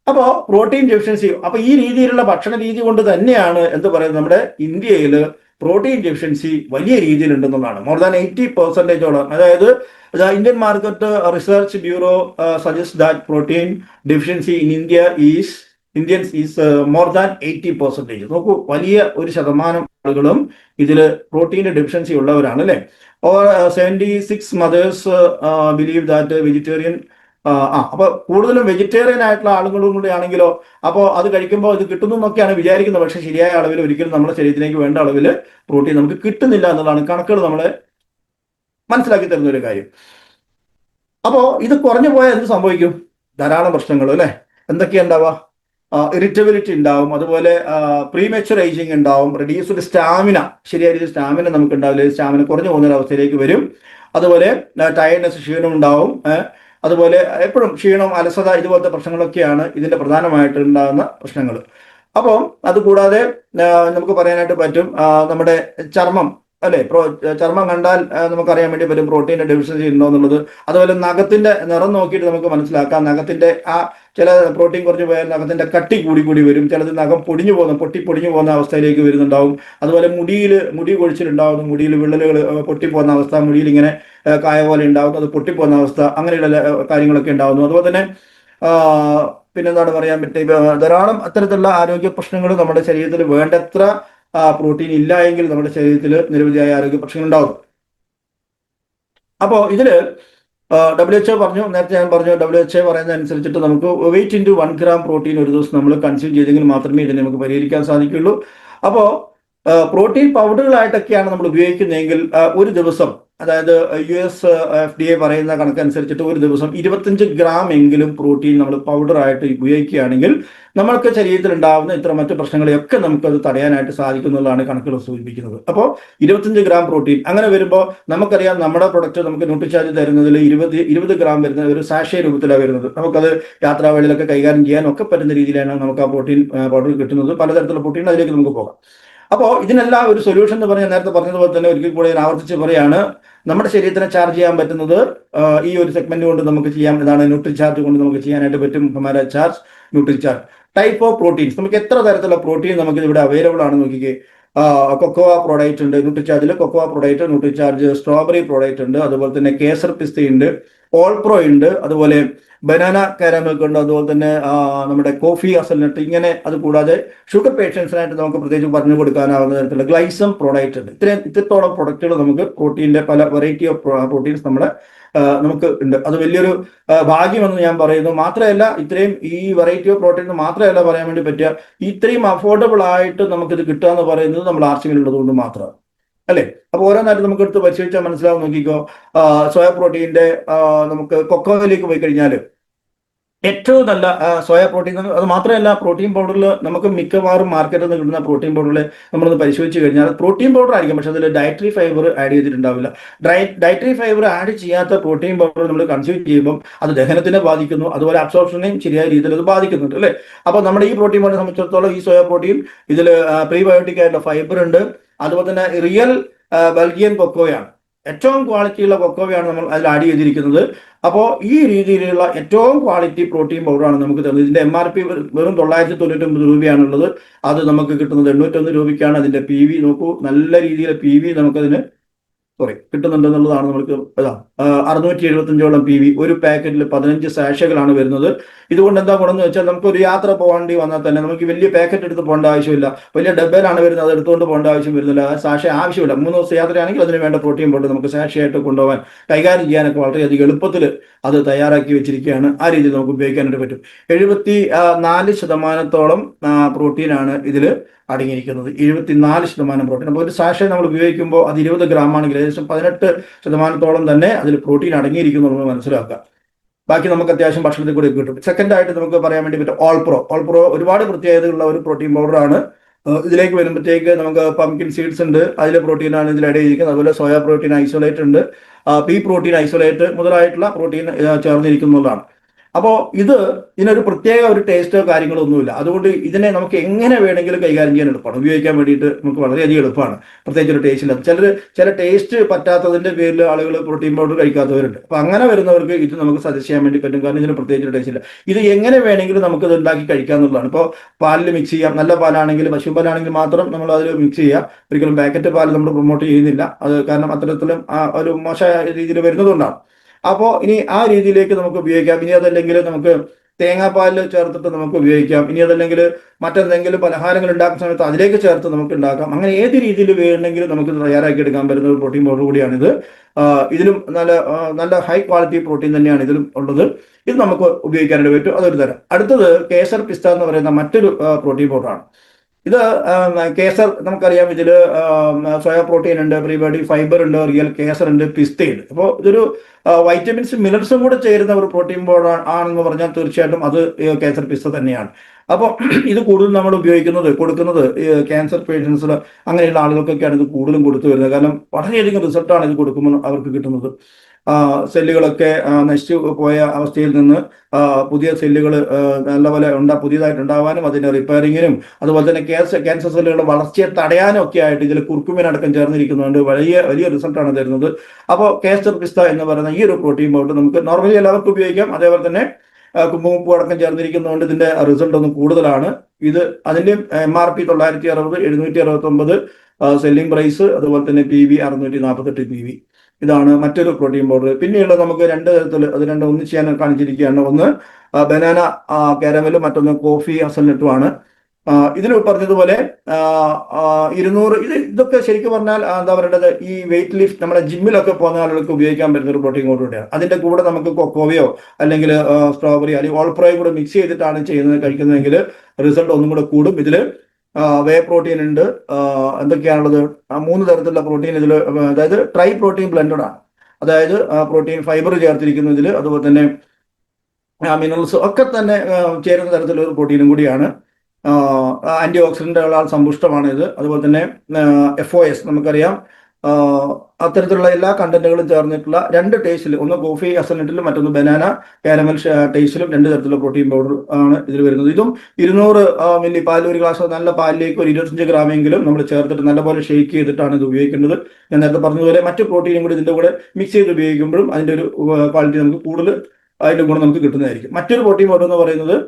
അപ്പോൾ പ്രോട്ടീൻ ഡെഫിഷ്യൻസി, അപ്പൊ ഈ രീതിയിലുള്ള ഭക്ഷണ രീതി കൊണ്ട് തന്നെയാണ് എന്ത് പറയുന്നത്, നമ്മുടെ ഇന്ത്യയിൽ പ്രോട്ടീൻ ഡെഫിഷ്യൻസി വലിയ രീതിയിലുണ്ടെന്നുള്ളതാണ്. More than 80%. അതായത് Indian market research bureau suggest that protein deficiency in Indians is more than 80%. നോക്കൂ, വലിയ ഒരു ശതമാനം ആളുകളും ഇതിൽ പ്രോട്ടീൻ്റെ ഡെഫിഷ്യൻസി ഉള്ളവരാണ് അല്ലേ. Or 76 mothers believe that vegetarian. അപ്പൊ കൂടുതലും വെജിറ്റേറിയൻ ആയിട്ടുള്ള ആളുകളും കൂടെ ആണെങ്കിലോ അപ്പോൾ അത് കഴിക്കുമ്പോൾ ഇത് കിട്ടുന്നു എന്നൊക്കെയാണ് വിചാരിക്കുന്നത്. പക്ഷെ ശരിയായ അളവിൽ ഒരിക്കലും നമ്മുടെ ശരീരത്തിലേക്ക് വേണ്ട അളവിൽ പ്രോട്ടീൻ നമുക്ക് കിട്ടുന്നില്ല എന്നുള്ളതാണ് കണക്കുകൾ നമ്മളെ മനസ്സിലാക്കി തരുന്ന ഒരു കാര്യം. അപ്പോൾ ഇത് കുറഞ്ഞു പോയാൽ എന്ത് സംഭവിക്കും? ധാരാളം പ്രശ്നങ്ങൾ അല്ലേ. എന്തൊക്കെയാ ഉണ്ടാവുക? ഇറിറ്റബിലിറ്റി ഉണ്ടാവും, അതുപോലെ പ്രീമെച്വർ ഏജിങ് ഉണ്ടാവും, റെഡ്യൂസ്ഡ് സ്റ്റാമിന, ശരിയായ രീതിയിൽ സ്റ്റാമിന നമുക്ക് ഉണ്ടാവില്ല, സ്റ്റാമിന കുറഞ്ഞു പോകുന്ന ഒരു അവസ്ഥയിലേക്ക് വരും. അതുപോലെ ടയർഡ്നെസ്, ക്ഷീണം ഉണ്ടാവും. അതുപോലെ എപ്പോഴും ക്ഷീണം, അലസത, ഇതുപോലത്തെ പ്രശ്നങ്ങളൊക്കെയാണ് ഇതിന്റെ പ്രധാനമായിട്ട് ഉണ്ടാകുന്ന പ്രശ്നങ്ങൾ. അപ്പോൾ അതുകൂടാതെ നമുക്ക് പറയാനായിട്ട് പറ്റും നമ്മുടെ ചർമ്മം അല്ലെ, ചർമ്മം കണ്ടാൽ നമുക്കറിയാൻ വേണ്ടി പറ്റും പ്രോട്ടീൻ്റെ ഡെഫിഷ്യൻസി ഉണ്ടോ എന്നുള്ളത്. അതുപോലെ നഖത്തിന്റെ നിറം നോക്കിയിട്ട് നമുക്ക് മനസ്സിലാക്കാം. നഖത്തിന്റെ ചില പ്രോട്ടീൻ കുറഞ്ഞു പോയാൽ നഖത്തിന്റെ കട്ടി കൂടി വരും. ചിലത് നഖം പൊടിഞ്ഞു പോകുന്ന അവസ്ഥയിലേക്ക് വരുന്നുണ്ടാവും. അതുപോലെ മുടി കൊഴിച്ചിലുണ്ടാവുന്നു, മുടിയിൽ വിള്ളലുകൾ പൊട്ടിപ്പോകുന്ന അവസ്ഥ, മുടിയിൽ ഇങ്ങനെ കായ പോലെ ഉണ്ടാവുന്നു, അത് പൊട്ടിപ്പോകുന്ന അവസ്ഥ, അങ്ങനെയുള്ള കാര്യങ്ങളൊക്കെ ഉണ്ടാവുന്നു. അതുപോലെ തന്നെ പിന്നെന്താണ് പറയാൻ പറ്റുക, ധാരാളം അത്തരത്തിലുള്ള ആരോഗ്യ പ്രശ്നങ്ങൾ നമ്മുടെ ശരീരത്തിൽ വേണ്ടത്ര പ്രോട്ടീൻ ഇല്ല എങ്കിൽ നമ്മുടെ ശരീരത്തിൽ നിരവധിയായ ആരോഗ്യ പ്രശ്നങ്ങൾ ഉണ്ടാകും. അപ്പോൾ ഇതിൽ WHO പറഞ്ഞു, നേരത്തെ ഞാൻ പറഞ്ഞു, WHO പറയുന്നത് അനുസരിച്ചിട്ട് നമുക്ക് weight into 1 gram പ്രോട്ടീൻ ഒരു ദിവസം നമ്മൾ കൺസ്യൂം ചെയ്തെങ്കിൽ മാത്രമേ ഇതിനെ നമുക്ക് പരിഹരിക്കാൻ സാധിക്കുള്ളൂ. അപ്പോൾ പ്രോട്ടീൻ പൗഡറുകളായിട്ടൊക്കെയാണ് നമ്മൾ ഉപയോഗിക്കുന്നതെങ്കിൽ ഒരു ദിവസം, അതായത് US FDA പറയുന്ന കണക്കനുസരിച്ചിട്ട് ഒരു ദിവസം 25 ഗ്രാം എങ്കിലും പ്രോട്ടീൻ നമ്മൾ പൗഡറായിട്ട് ഉപയോഗിക്കുകയാണെങ്കിൽ നമ്മൾക്ക് ശരീരത്തിൽ ഉണ്ടാകുന്ന ഇത്ര മറ്റു പ്രശ്നങ്ങളെയൊക്കെ നമുക്കത് തടയാനായിട്ട് സാധിക്കുന്നുള്ളതാണ് കണക്കുകൾ സൂചിപ്പിക്കുന്നത്. അപ്പോൾ 25 ഗ്രാം പ്രോട്ടീൻ അങ്ങനെ വരുമ്പോൾ നമുക്കറിയാം നമ്മുടെ പ്രൊഡക്റ്റ് നമുക്ക് ന്യൂട്രിചാർജ് തരുന്നതിൽ 20 ഗ്രാം വരുന്ന ഒരു സാഷേ രൂപത്തിലാണ് വരുന്നത്. നമുക്കത് യാത്രാവേളയിലൊക്കെ കൈകാര്യം ചെയ്യാൻ ഒക്കെ പറ്റുന്ന രീതിയിലാണ് നമുക്ക് ആ പ്രോട്ടീൻ പൗഡർ കിട്ടുന്നത്. പലതരത്തിലുള്ള പ്രോട്ടീൻ അതിലേക്ക് നമുക്ക് പോകാം. അപ്പോൾ ഇതിനെല്ലാം ഒരു സൊല്യൂഷൻ എന്ന് പറഞ്ഞാൽ നേരത്തെ പറഞ്ഞതുപോലെ തന്നെ ഒരിക്കൽ കൂടി ഞാൻ ആവർത്തിച്ച് പറയാണ്, നമ്മുടെ ശരീരത്തിനെ ചാർജ് ചെയ്യാൻ പറ്റുന്നത് ഈ ഒരു സെഗ്മെന്റ് കൊണ്ട് നമുക്ക് ചെയ്യാം. ഇതാണ് ന്യൂട്രി ചാർജ് കൊണ്ട് നമുക്ക് ചെയ്യാനായിട്ട് പറ്റും. Hamara charge nutri charge type of proteins, നമുക്ക് എത്ര തരത്തിലുള്ള പ്രോട്ടീൻ നമുക്ക് ഇവിടെ അവൈലബിൾ ആണ് നോക്കിക്കേ. കൊക്കോവ പ്രോഡക്റ്റ് ഉണ്ട് ന്യൂട്രിചാർജിൽ, കൊക്കോവ പ്രോഡക്റ്റ് ന്യൂട്രിചാർജ്, സ്ട്രോബെറി പ്രോഡക്റ്റ് ഉണ്ട്, അതുപോലെ തന്നെ കേസർ പിസ്ത ഉണ്ട്, ഓൾപ്രോ ഉണ്ട്, അതുപോലെ ബനാന കാരമിൽക്ക് ഉണ്ട്, അതുപോലെ തന്നെ നമ്മുടെ കോഫി അസൽനട്ട്, ഇങ്ങനെ അത് കൂടാതെ ഷുഗർ പേഷ്യൻസിനായിട്ട് നമുക്ക് പ്രത്യേകിച്ച് പറഞ്ഞു കൊടുക്കാനാവുന്ന തരത്തിലുള്ള ഗ്ലൈസം പ്രോഡക്റ്റ് ഉണ്ട്. ഇത്രത്തോളം പ്രൊഡക്റ്റുകൾ നമുക്ക് പ്രോട്ടീൻ്റെ പല വെറൈറ്റി ഓഫ് പ്രോട്ടീൻസ് നമ്മുടെ നമുക്ക് ഉണ്ട്. അത് വലിയൊരു ഭാഗ്യമെന്ന് ഞാൻ പറയുന്നു. മാത്രമല്ല ഇത്രയും ഈ വെറൈറ്റി ഓഫ് പ്രോട്ടീൻ മാത്രമല്ല പറയാൻ വേണ്ടി പറ്റുക, ഇത്രയും അഫോർഡബിൾ ആയിട്ട് നമുക്കിത് കിട്ടുക എന്ന് പറയുന്നത് നമ്മൾ ആർസിംഗിൽ ഉള്ളതുകൊണ്ട് മാത്രമാണ്, അല്ലേ? അപ്പൊ ഓരോന്നായിട്ട് നമുക്ക് എടുത്ത് പരിശോധിച്ചാൽ മനസ്സിലാവും. നോക്കിക്കോ, സോയ പ്രോട്ടീൻ്റെ നമുക്ക് കൊക്കോയിലേക്ക് പോയി കഴിഞ്ഞാൽ ഏറ്റവും നല്ല സോയ പ്രോട്ടീൻ. അത് മാത്രമല്ല പ്രോട്ടീൻ പൗഡറിൽ നമുക്ക് മിക്കവാറും മാർക്കറ്റിൽ നിന്ന് കിട്ടുന്ന പ്രോട്ടീൻ പൗഡറിൽ നമ്മളൊന്ന് പരിശോധിച്ച് കഴിഞ്ഞാൽ പ്രോട്ടീൻ പൗഡർ ആയിരിക്കും, പക്ഷെ അതിൽ ഡയറ്ററി ഫൈബർ ആഡ് ചെയ്തിട്ടുണ്ടാവില്ല. ഡയറ്ററി ഫൈബർ ആഡ് ചെയ്യാത്ത പ്രോട്ടീൻ പൗഡർ നമ്മൾ കൺസ്യൂം ചെയ്യുമ്പോൾ അത് ദഹനത്തിനെ ബാധിക്കുന്നു, അതുപോലെ അബ്സോർപ്ഷനെയും ശരിയായ രീതിയിൽ അത് ബാധിക്കുന്നുണ്ട്, അല്ലേ? അപ്പോൾ നമ്മുടെ ഈ പ്രോട്ടീൻ പൗഡറിനെ സംബന്ധിച്ചിടത്തോളം ഈ സോയ പ്രോട്ടീൻ ഇതിൽ പ്രീബയോട്ടിക് ആയിട്ടുള്ള ഫൈബർ ഉണ്ട്, അതുപോലെ തന്നെ റിയൽ ബൽഗിയൻ കൊക്കോയാണ്, ഏറ്റവും ക്വാളിറ്റിയുള്ള കൊക്കോവയാണ് നമ്മൾ അതിൽ ആഡ് ചെയ്തിരിക്കുന്നത്. അപ്പോൾ ഈ രീതിയിലുള്ള ഏറ്റവും ക്വാളിറ്റി പ്രോട്ടീൻ പൗഡറാണ് നമുക്ക് തരുന്നത്. ഇതിന്റെ MRP വെറും 999 രൂപയാണുള്ളത്. അത് നമുക്ക് കിട്ടുന്നത് 81 രൂപയ്ക്കാണ്. അതിന്റെ PV നോക്കൂ, നല്ല രീതിയിൽ PV നമുക്കതിന് കിട്ടുന്നുണ്ടെന്നുള്ളതാണ്. നമുക്ക് 675ഓളം PV, ഒരു പാക്കറ്റിൽ 15 സാഷകളാണ് വരുന്നത്. ഇതുകൊണ്ട് എന്താ ഗുണമെന്ന് വെച്ചാൽ നമുക്ക് ഒരു യാത്ര പോകേണ്ടി വന്നാൽ തന്നെ നമുക്ക് വലിയ പാക്കറ്റ് എടുത്ത് പോകേണ്ട ആവശ്യമില്ല. വലിയ ഡബ്ബയിലാണ് വരുന്നത്, അത് എടുത്തുകൊണ്ട് പോകേണ്ട ആവശ്യം വരുന്നില്ല. സാഷ ആവശ്യമില്ല. 3 ദിവസം യാത്രയാണെങ്കിൽ അതിന് വേണ്ട പ്രോട്ടീൻ പൗഡർ നമുക്ക് സാഷയായിട്ട് കൊണ്ടുപോകാൻ കൈകാര്യം ചെയ്യാനൊക്കെ വളരെയധികം എളുപ്പത്തിൽ അത് തയ്യാറാക്കി വെച്ചിരിക്കുകയാണ്. ആ രീതിയിൽ നമുക്ക് ഉപയോഗിക്കാനായിട്ട് പറ്റും. 74% പ്രോട്ടീനാണ് ഇതിൽ അടങ്ങിയിരിക്കുന്നത്. 74% പ്രോട്ടീൻ. അപ്പോൾ ഒരു സാഷ നമ്മൾ ഉപയോഗിക്കുമ്പോൾ അത് 20 ഗ്രാം ആണെങ്കിൽ ഏകദേശം 18% തന്നെ അതിൽ പ്രോട്ടീൻ അടങ്ങിയിരിക്കുന്നു നമ്മൾ മനസ്സിലാക്കുക. ബാക്കി നമുക്ക് അത്യാവശ്യം ഭക്ഷണത്തിൽ കൂടി കിട്ടും. സെക്കൻഡ് ആയിട്ട് നമുക്ക് പറയാൻ വേണ്ടി പറ്റും ഓൾപ്രോ ഒരുപാട് പ്രത്യേകതകളുള്ള ഒരു പ്രോട്ടീൻ പൗഡറാണ്. ഇതിലേക്ക് വരുമ്പോഴത്തേക്ക് നമുക്ക് പംകിൻ സീഡ്സ് ഉണ്ട്, അതിൽ പ്രോട്ടീനാണ് ഇതിൽ ആഡ് ചെയ്തിരിക്കുന്നത്. അതുപോലെ സോയ പ്രോട്ടീൻ ഐസൊലേറ്റ് ഉണ്ട്, പീ പ്രോട്ടീൻ ഐസൊലേറ്റ് മുതലായിട്ടുള്ള പ്രോട്ടീൻ ചേർന്നിരിക്കുന്നതാണ്. അപ്പോൾ ഇതിനൊരു പ്രത്യേക ഒരു ടേസ്റ്റോ കാര്യങ്ങളോ ഒന്നുമില്ല. അതുകൊണ്ട് ഇതിനെ നമുക്ക് എങ്ങനെ വേണമെങ്കിലും കൈകാര്യം ചെയ്യാൻ എളുപ്പമാണ്, ഉപയോഗിക്കാൻ വേണ്ടിയിട്ട് നമുക്ക് വളരെയധികം എളുപ്പമാണ്. പ്രത്യേകിച്ച് ഒരു ടേസ്റ്റ് ഇല്ല. ചില ടേസ്റ്റ് പറ്റാത്തതിന്റെ പേരിൽ ആളുകൾ പ്രോട്ടീൻ പൗഡർ കഴിക്കാത്തവരുണ്ട്. അപ്പൊ അങ്ങനെ വരുന്നവർക്ക് ഇത് നമുക്ക് സജസ്റ്റ് ചെയ്യാൻ വേണ്ടി പറ്റും, കാരണം ഇതിന് പ്രത്യേകിച്ച് ടേസ്റ്റ് ഇല്ല. ഇത് എങ്ങനെ വേണമെങ്കിലും നമുക്ക് ഇത് ഉണ്ടാക്കി കഴിക്കാന്നുള്ളതാണ്. ഇപ്പോൾ പാലിൽ മിക്സ് ചെയ്യാം, നല്ല പാലാണെങ്കിൽ പശുപാലാണെങ്കിൽ മാത്രം നമ്മൾ അതിൽ മിക്സ് ചെയ്യാം. ഒരിക്കലും പാക്കറ്റ് പാൽ നമ്മൾ പ്രൊമോട്ട് ചെയ്യുന്നില്ല, അത് കാരണം അത്തരത്തിലും ഒരു മോശമായ രീതിയിൽ വരുന്നതുകൊണ്ടാണ്. അപ്പോൾ ഇനി ആ രീതിയിലേക്ക് നമുക്ക് ഉപയോഗിക്കാം. ഇനി അതല്ലെങ്കിൽ നമുക്ക് തേങ്ങാപ്പാലിൽ ചേർത്തിട്ട് നമുക്ക് ഉപയോഗിക്കാം. ഇനി അതല്ലെങ്കിൽ മറ്റെന്തെങ്കിലും പലഹാരങ്ങൾ ഉണ്ടാക്കുന്ന സമയത്ത് അതിലേക്ക് ചേർത്ത് നമുക്ക് ഉണ്ടാക്കാം. അങ്ങനെ ഏത് രീതിയിൽ വേണമെങ്കിലും നമുക്ക് തയ്യാറാക്കി എടുക്കാൻ പറ്റുന്ന ഒരു പ്രോട്ടീൻ പൗഡർ കൂടിയാണിത്. ഇതിലും നല്ല ഹൈ ക്വാളിറ്റി പ്രോട്ടീൻ തന്നെയാണ് ഇതിലും ഉള്ളത്. ഇത് നമുക്ക് ഉപയോഗിക്കാനായിട്ട് പറ്റും. അതൊരു തരം. അടുത്തത് കേസർ പിസ്ത എന്ന് പറയുന്ന മറ്റൊരു പ്രോട്ടീൻ പൗഡറാണ്. ഇത് കേസർ നമുക്കറിയാം, ഇതിൽ സോയ പ്രോട്ടീൻ ഉണ്ട്, പ്രീബയോട്ടിക് ഫൈബർ ഉണ്ട്, റിയൽ കേസർ ഉണ്ട്, പിസ്തയുണ്ട്. അപ്പോൾ ഇതൊരു വൈറ്റമിൻസും മിനറൽസും കൂടെ ചേരുന്ന ഒരു പ്രോട്ടീൻ പൗഡർ ആണെന്ന് പറഞ്ഞാൽ തീർച്ചയായിട്ടും അത് കേസർ പിസ്ത തന്നെയാണ്. അപ്പോൾ ഇത് കൂടുതൽ നമ്മൾ കൊടുക്കുന്നത് ക്യാൻസർ പേഷ്യൻസിൽ അങ്ങനെയുള്ള ആളുകൾക്കൊക്കെയാണ് ഇത് കൂടുതലും കൊടുത്തു വരുന്നത്. കാരണം വളരെയധികം റിസൾട്ടാണ് ഇത് കൊടുക്കുമ്പോൾ അവർക്ക് കിട്ടുന്നത്. സെല്ലുകളൊക്കെ നശിച്ചു പോയ അവസ്ഥയിൽ നിന്ന് പുതിയ സെല്ലുകൾ നല്ലപോലെ പുതിയതായിട്ട് ഉണ്ടാവാനും അതിന്റെ റിപ്പയറിങ്ങിനും അതുപോലെ തന്നെ ക്യാൻസർ സെല്ലുകളുടെ വളർച്ചയെ തടയാനും ഒക്കെ ആയിട്ട് ഇതിൽ കുർക്കുമിനടക്കം ചേർന്നിരിക്കുന്നതുകൊണ്ട് വലിയ റിസൾട്ടാണ് തരുന്നത്. അപ്പോൾ കേസർ പിസ്ത എന്ന് പറയുന്ന ഈ ഒരു പ്രോട്ടീൻ പൗഡർ നമുക്ക് നോർമലി എല്ലാവർക്കും ഉപയോഗിക്കാം. അതേപോലെ തന്നെ കുങ്കുമപ്പൂ അടക്കം ചേർന്നിരിക്കുന്നതുകൊണ്ട് ഇതിന്റെ റിസൾട്ട് ഒന്ന് കൂടുതലാണ്. അതിന്റെ MRP 960, 769 സെല്ലിംഗ് പ്രൈസ്, അതുപോലെ തന്നെ PV 648 PV. ഇതാണ് മറ്റൊരു പ്രോട്ടീൻ പൗഡർ. പിന്നെയുള്ള നമുക്ക് 2 തരത്തിൽ, അത് രണ്ടും ഒന്നിച്ച് ഞാൻ കാണിച്ചിരിക്കുകയാണ്. ഒന്ന് ബനാന കാരമലും മറ്റൊന്ന് കോഫി ഹസൽനട്ടുമാണ്. ഇതിൽ പറഞ്ഞതുപോലെ 200 ഇതൊക്കെ ശരിക്കും പറഞ്ഞാൽ എന്താ പറയുന്നത്, ഈ വെയിറ്റ് ലിഫ്റ്റ് നമ്മുടെ ജിമ്മിലൊക്കെ പോകുന്ന ആളുകൾക്ക് ഉപയോഗിക്കാൻ പറ്റുന്ന ഒരു പ്രോട്ടീൻ പൗഡറാണ്. അതിന്റെ കൂടെ നമുക്ക് കൊക്കോവയോ അല്ലെങ്കിൽ സ്ട്രോബെറി അല്ലെങ്കിൽ ഓൾപ്രോയോ കൂടെ മിക്സ് ചെയ്തിട്ടാണ് കഴിക്കുന്നതെങ്കിൽ റിസൾട്ട് ഒന്നും കൂടെ കൂടും. ഇതിൽ വേ പ്രോട്ടീൻ ഉണ്ട്. എന്തൊക്കെയാണുള്ളത്? 3 തരത്തിലുള്ള പ്രോട്ടീൻ ഇതിൽ, അതായത് ട്രൈ പ്രോട്ടീൻ ബ്ലെൻഡഡ് ആണ്. അതായത് പ്രോട്ടീൻ ഫൈബർ ചേർത്തിരിക്കുന്നു ഇതിൽ, അതുപോലെ തന്നെ മിനറൽസ് ഒക്കെ തന്നെ ചേരുന്ന തരത്തിലുള്ള ഒരു പ്രോട്ടീനും കൂടിയാണ്. ആന്റി ഓക്സിഡന്റുകളാൽ സമ്പുഷ്ടമാണ് ഇത്. അതുപോലെ തന്നെ FOS നമുക്കറിയാം, അത്തരത്തിലുള്ള എല്ലാ കണ്ടന്റുകളും ചേർന്നിട്ടുള്ള 2 ടേസ്റ്റിൽ, ഒന്ന് കോഫി ഹസൽനട്ടിലും മറ്റൊന്ന് ബനാന കാരമൽ ടേസ്റ്റിലും 2 തരത്തിലുള്ള പ്രോട്ടീൻ പൗഡർ ആണ് ഇതിൽ വരുന്നത്. ഇതും 200 മില്ലി പാൽ, ഒരു ഗ്ലാസ് നല്ല പാലിലേക്ക് ഒരു 25 ഗ്രാമെങ്കിലും നമ്മൾ ചേർത്തിട്ട് നല്ലപോലെ ഷേക്ക് ചെയ്തിട്ടാണ് ഇത് ഉപയോഗിക്കുന്നത്. ഞാൻ നേരത്തെ പറഞ്ഞതുപോലെ മറ്റു പ്രോട്ടീനും കൂടി ഇതിന്റെ കൂടെ മിക്സ് ചെയ്ത് ഉപയോഗിക്കുമ്പോഴും അതിന്റെ ഒരു ക്വാളിറ്റി നമുക്ക് കൂടുതൽ, അതിന്റെ ഗുണം നമുക്ക് കിട്ടുന്നതായിരിക്കും. മറ്റൊരു പ്രോട്ടീൻ പൗഡർ എന്ന് പറയുന്നത്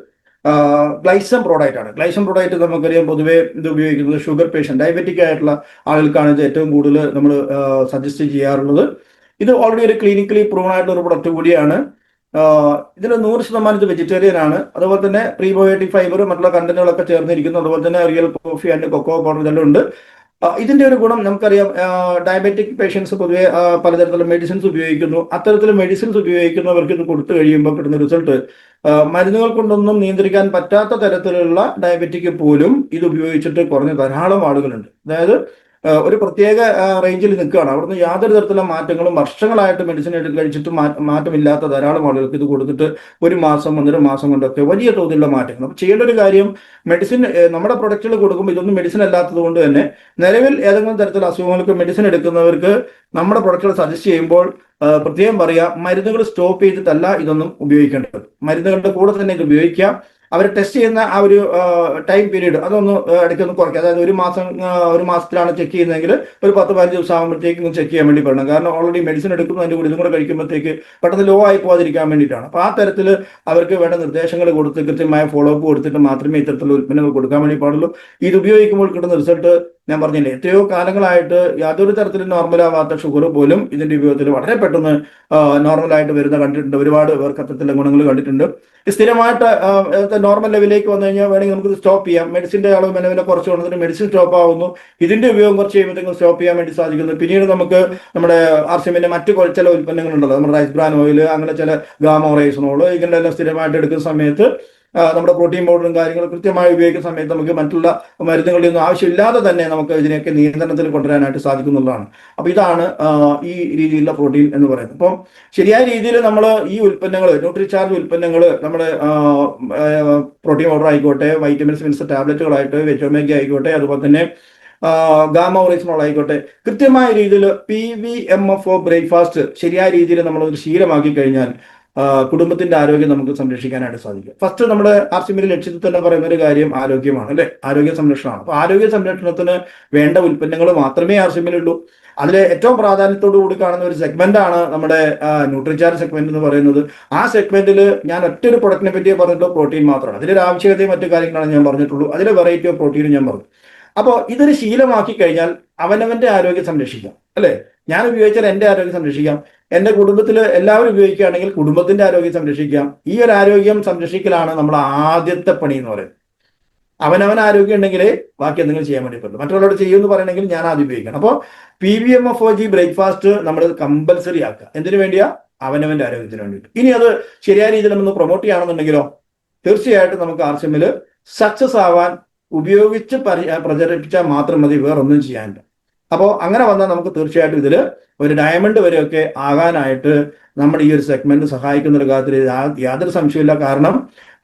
ഗ്ലൈസം പ്രോഡക്റ്റ് ആണ്. ഗ്ലൈസം പ്രോഡക്റ്റ് നമുക്കറിയാം, പൊതുവേ ഇത് ഉപയോഗിക്കുന്നത് ഷുഗർ പേഷ്യൻ്റ്, ഡയബറ്റിക് ആയിട്ടുള്ള ആളുകൾക്കാണ് ഇത് ഏറ്റവും കൂടുതൽ നമ്മൾ സജസ്റ്റ് ചെയ്യാറുള്ളത്. ഇത് ഓൾറെഡി ഒരു ക്ലിനിക്കലി പ്രൂവൺ ആയിട്ടുള്ള ഒരു പ്രൊഡക്റ്റ് കൂടിയാണ്. ഇതിൽ 100% ഇത് വെജിറ്റേറിയൻ ആണ്. അതുപോലെ തന്നെ പ്രീബയോട്ടിക് ഫൈബർ മറ്റുള്ള കണ്ടന്റുകളൊക്കെ ചേർന്നിരിക്കുന്നു. അതുപോലെ തന്നെ real coffee and cocoa powder ഇതെല്ലാം ഉണ്ട്. ഇതിന്റെ ഒരു ഗുണം നമുക്കറിയാം, ഡയബറ്റിക് പേഷ്യൻസ് പൊതുവെ പലതരത്തിലുള്ള മെഡിസിൻസ് ഉപയോഗിക്കുന്നു. അത്തരത്തിൽ മെഡിസിൻസ് ഉപയോഗിക്കുന്നവർക്ക് ഇത് കൊടുത്തു കഴിയുമ്പോൾ കിട്ടുന്ന റിസൾട്ട് മരുന്നുകൾ കൊണ്ടൊന്നും നിയന്ത്രിക്കാൻ പറ്റാത്ത തരത്തിലുള്ള ഡയബറ്റിക് പോലും ഇത് ഉപയോഗിച്ചിട്ട് കുറഞ്ഞ ധാരാളം ആളുകളുണ്ട്. അതായത് ഒരു പ്രത്യേക റേഞ്ചിൽ നിൽക്കുകയാണ്. അവിടുന്ന് യാതൊരു തരത്തിലുള്ള മാറ്റങ്ങളും വർഷങ്ങളായിട്ട് മെഡിസിൻ കഴിച്ചിട്ട് മാറ്റമില്ലാത്ത ധാരാളം ആളുകൾക്ക് ഇത് കൊടുത്തിട്ട് 1 മാസം 1.5 മാസം കൊണ്ടൊക്കെ വലിയ തോതിലുള്ള മാറ്റങ്ങൾ. അപ്പോൾ ചെയ്യേണ്ട ഒരു കാര്യം, മെഡിസിൻ നമ്മുടെ പ്രൊഡക്റ്റുകൾ കൊടുക്കുമ്പോൾ ഇതൊന്നും മെഡിസിൻ അല്ലാത്തത് കൊണ്ട് തന്നെ നിലവിൽ ഏതെങ്കിലും തരത്തിലുള്ള അസുഖങ്ങൾക്ക് മെഡിസിൻ എടുക്കുന്നവർക്ക് നമ്മുടെ പ്രൊഡക്റ്റുകൾ സജസ്റ്റ് ചെയ്യുമ്പോൾ പ്രത്യേകം പറയാം, മരുന്നുകൾ സ്റ്റോപ്പ് ചെയ്തിട്ടല്ല ഇതൊന്നും ഉപയോഗിക്കേണ്ടത്. മരുന്നുകളുടെ കൂടെ തന്നെ ഇത് ഉപയോഗിക്കാം. അവർ ടെസ്റ്റ് ചെയ്യുന്ന ആ ഒരു ടൈം പീരീഡ് അതൊന്ന് ഇടയ്ക്കൊന്ന് കുറയ്ക്കുക. അതായത് 1 മാസത്തിലാണ് ചെക്ക് ചെയ്യുന്നതെങ്കിൽ ഒരു 10-15 ദിവസം ആകുമ്പോഴത്തേക്കും ചെക്ക് ചെയ്യാൻ വേണ്ടി പറയണം. കാരണം ഓൾറെഡി മെഡിസിൻ എടുക്കുന്നതിൻ്റെ കൂടി ഇതും കൂടെ കഴിക്കുമ്പോഴത്തേക്ക് പെട്ടെന്ന് ലോ ആയി പോകാതിരിക്കാൻ വേണ്ടിയിട്ടാണ്. അപ്പോൾ ആ തരത്തിൽ അവർക്ക് വേണ്ട നിർദ്ദേശങ്ങൾ കൊടുത്ത് കൃത്യമായ ഫോളോ അപ്പ് കൊടുത്തിട്ട് മാത്രമേ ഇത്തരത്തിലുള്ള ഉൽപ്പന്നങ്ങൾ കൊടുക്കാൻ വേണ്ടി പാടുള്ളൂ. ഇത് ഉപയോഗിക്കുമ്പോൾ കിട്ടുന്ന റിസൾട്ട് ഞാൻ പറഞ്ഞില്ലേ, എത്രയോ കാലങ്ങളായിട്ട് യാതൊരു തരത്തിലും നോർമലാവാത്ത ഷുഗർ പോലും ഇതിന്റെ ഉപയോഗത്തിൽ വളരെ പെട്ടെന്ന് നോർമലായിട്ട് വരുന്ന കണ്ടിട്ടുണ്ട്. ഒരുപാട് പേർക്ക് അത്തരത്തിലുള്ള ഗുണങ്ങൾ കണ്ടിട്ടുണ്ട്. സ്ഥിരമായിട്ട് നോർമൽ ലെവലിലേക്ക് വന്നു കഴിഞ്ഞാൽ വേണമെങ്കിൽ നമുക്ക് സ്റ്റോപ്പ് ചെയ്യാം. മെഡിസിന്റെ അളവ് മെനവിലെ കുറച്ച് കൊണ്ടതിന് മെഡിസിൻ സ്റ്റോപ്പ് ആവുന്നു. ഇതിന്റെ ഉപയോഗം കുറച്ച് കഴിയുമ്പോഴത്തേക്കും സ്റ്റോപ്പ് ചെയ്യാൻ വേണ്ടി സാധിക്കുന്നു. പിന്നീട് നമുക്ക് നമ്മുടെ ആർസിഎമ്മിന്റെ മറ്റു ചില ഉൽപ്പന്നങ്ങളുണ്ടല്ലോ, നമ്മുടെ റൈസ് ബ്രാൻ ഓയിൽ, അങ്ങനെ ചില ഗാമോറൈസനോൾ, ഇങ്ങനെയെല്ലാം സ്ഥിരമായിട്ട് എടുക്കുന്ന സമയത്ത് നമ്മുടെ പ്രോട്ടീൻ പൗഡറും കാര്യങ്ങളും കൃത്യമായി ഉപയോഗിക്കുന്ന സമയത്ത് നമുക്ക് മറ്റുള്ള മരുന്നുകളുടെ ഒന്നും ആവശ്യമില്ലാതെ തന്നെ നമുക്ക് ഇതിനെയൊക്കെ നിയന്ത്രണത്തിൽ കൊണ്ടുവരാനായിട്ട് സാധിക്കുന്നുള്ളതാണ്. അപ്പോൾ ഇതാണ് ഈ രീതിയിലുള്ള പ്രോട്ടീൻ എന്ന് പറയുന്നത്. അപ്പം ശരിയായ രീതിയിൽ നമ്മൾ ഈ ഉൽപ്പന്നങ്ങൾ, ന്യൂട്രിചാർജ് ഉൽപ്പന്നങ്ങൾ, നമ്മുടെ പ്രോട്ടീൻ പൗഡർ ആയിക്കോട്ടെ, വൈറ്റമിൻസ് മിനറൽസ് ടാബ്ലറ്റുകളായിട്ട്, വെറ്റോമേഗ ആയിക്കോട്ടെ, അതുപോലെ തന്നെ ഗാമോറൈസിനോൾ ആയിക്കോട്ടെ, കൃത്യമായ രീതിയിൽ PVMFO ബ്രേക്ക്ഫാസ്റ്റ് ശരിയായ രീതിയിൽ നമ്മളൊരു ശീലമാക്കി കഴിഞ്ഞാൽ കുടുംബത്തിന്റെ ആരോഗ്യം നമുക്ക് സംരക്ഷിക്കാനായിട്ട് സാധിക്കും. ഫസ്റ്റ് നമ്മുടെ ആർസിഎമ്മിന്റെ ലക്ഷ്യത്തിൽ തന്നെ പറയുന്ന ഒരു കാര്യം ആരോഗ്യമാണ്, അല്ലെ? ആരോഗ്യ സംരക്ഷണമാണ്. അപ്പൊ ആരോഗ്യ സംരക്ഷണത്തിന് വേണ്ട ഉൽപ്പന്നങ്ങൾ മാത്രമേ ആർസിഎമ്മിലുള്ളൂ. അതിൽ ഏറ്റവും പ്രാധാന്യത്തോടു കൂടി കാണുന്ന ഒരു സെഗ്മെന്റ് ആണ് നമ്മുടെ ന്യൂട്രിചാർജ് സെഗ്മെന്റ് എന്ന് പറയുന്നത്. ആ സെഗ്മെന്റിൽ ഞാൻ ഒറ്റൊരു പ്രൊഡക്റ്റിനെ പറ്റിയേ പറഞ്ഞിട്ടുള്ളൂ, പ്രോട്ടീൻ മാത്രമാണ്. അതിലൊരു ആവശ്യകതയും മറ്റു കാര്യങ്ങളാണ് ഞാൻ പറഞ്ഞിട്ടുള്ളൂ. അതിലെ വെറൈറ്റി ഓഫ് പ്രോട്ടീനും ഞാൻ പറഞ്ഞു. അപ്പോൾ ഇതൊരു ശീലമാക്കി കഴിഞ്ഞാൽ അവനവന്റെ ആരോഗ്യം സംരക്ഷിക്കാം, അല്ലെ? ഞാൻ ഉപയോഗിച്ചാൽ എന്റെ ആരോഗ്യം സംരക്ഷിക്കാം. എന്റെ കുടുംബത്തിൽ എല്ലാവരും ഉപയോഗിക്കുകയാണെങ്കിൽ കുടുംബത്തിന്റെ ആരോഗ്യം സംരക്ഷിക്കാം. ഈ ഒരു ആരോഗ്യം സംരക്ഷിക്കലാണ് നമ്മൾ ആദ്യത്തെ പണി എന്ന് പറയുന്നത്. അവനവൻ ആരോഗ്യം ഉണ്ടെങ്കിലേ ബാക്കി എന്തെങ്കിലും ചെയ്യാൻ വേണ്ടി പറ്റുള്ളൂ. മറ്റുള്ളവരോട് ചെയ്യുമെന്ന് പറയണമെങ്കിൽ ഞാൻ ആദ്യം ഉപയോഗിക്കണം. അപ്പോൾ PVMFOG ബ്രേക്ക്ഫാസ്റ്റ് നമ്മൾ കമ്പൽസറി ആക്കുക. എന്തിനു വേണ്ടിയാ? അവനവന്റെ ആരോഗ്യത്തിന് വേണ്ടിയിട്ട്. ഇനി അത് ശരിയായ രീതിയിൽ നമ്മൾ പ്രൊമോട്ട് ചെയ്യുകയാണെന്നുണ്ടെങ്കിലോ തീർച്ചയായിട്ടും നമുക്ക് ആർസിഎമ്മിൽ സക്സസ് ആവാൻ ഉപയോഗിച്ച് പ്രചരിപ്പിച്ചാൽ മാത്രം മതി, വേറൊന്നും ചെയ്യാനില്ല. അപ്പോൾ അങ്ങനെ വന്നാൽ നമുക്ക് തീർച്ചയായിട്ടും ഇതിൽ ഒരു ഡയമണ്ട് വരെയൊക്കെ ആകാനായിട്ട് നമ്മുടെ ഈ ഒരു സെഗ്മെന്റ് സഹായിക്കുന്ന ഒരു കാര്യത്തിൽ യാതൊരു സംശയമില്ല. കാരണം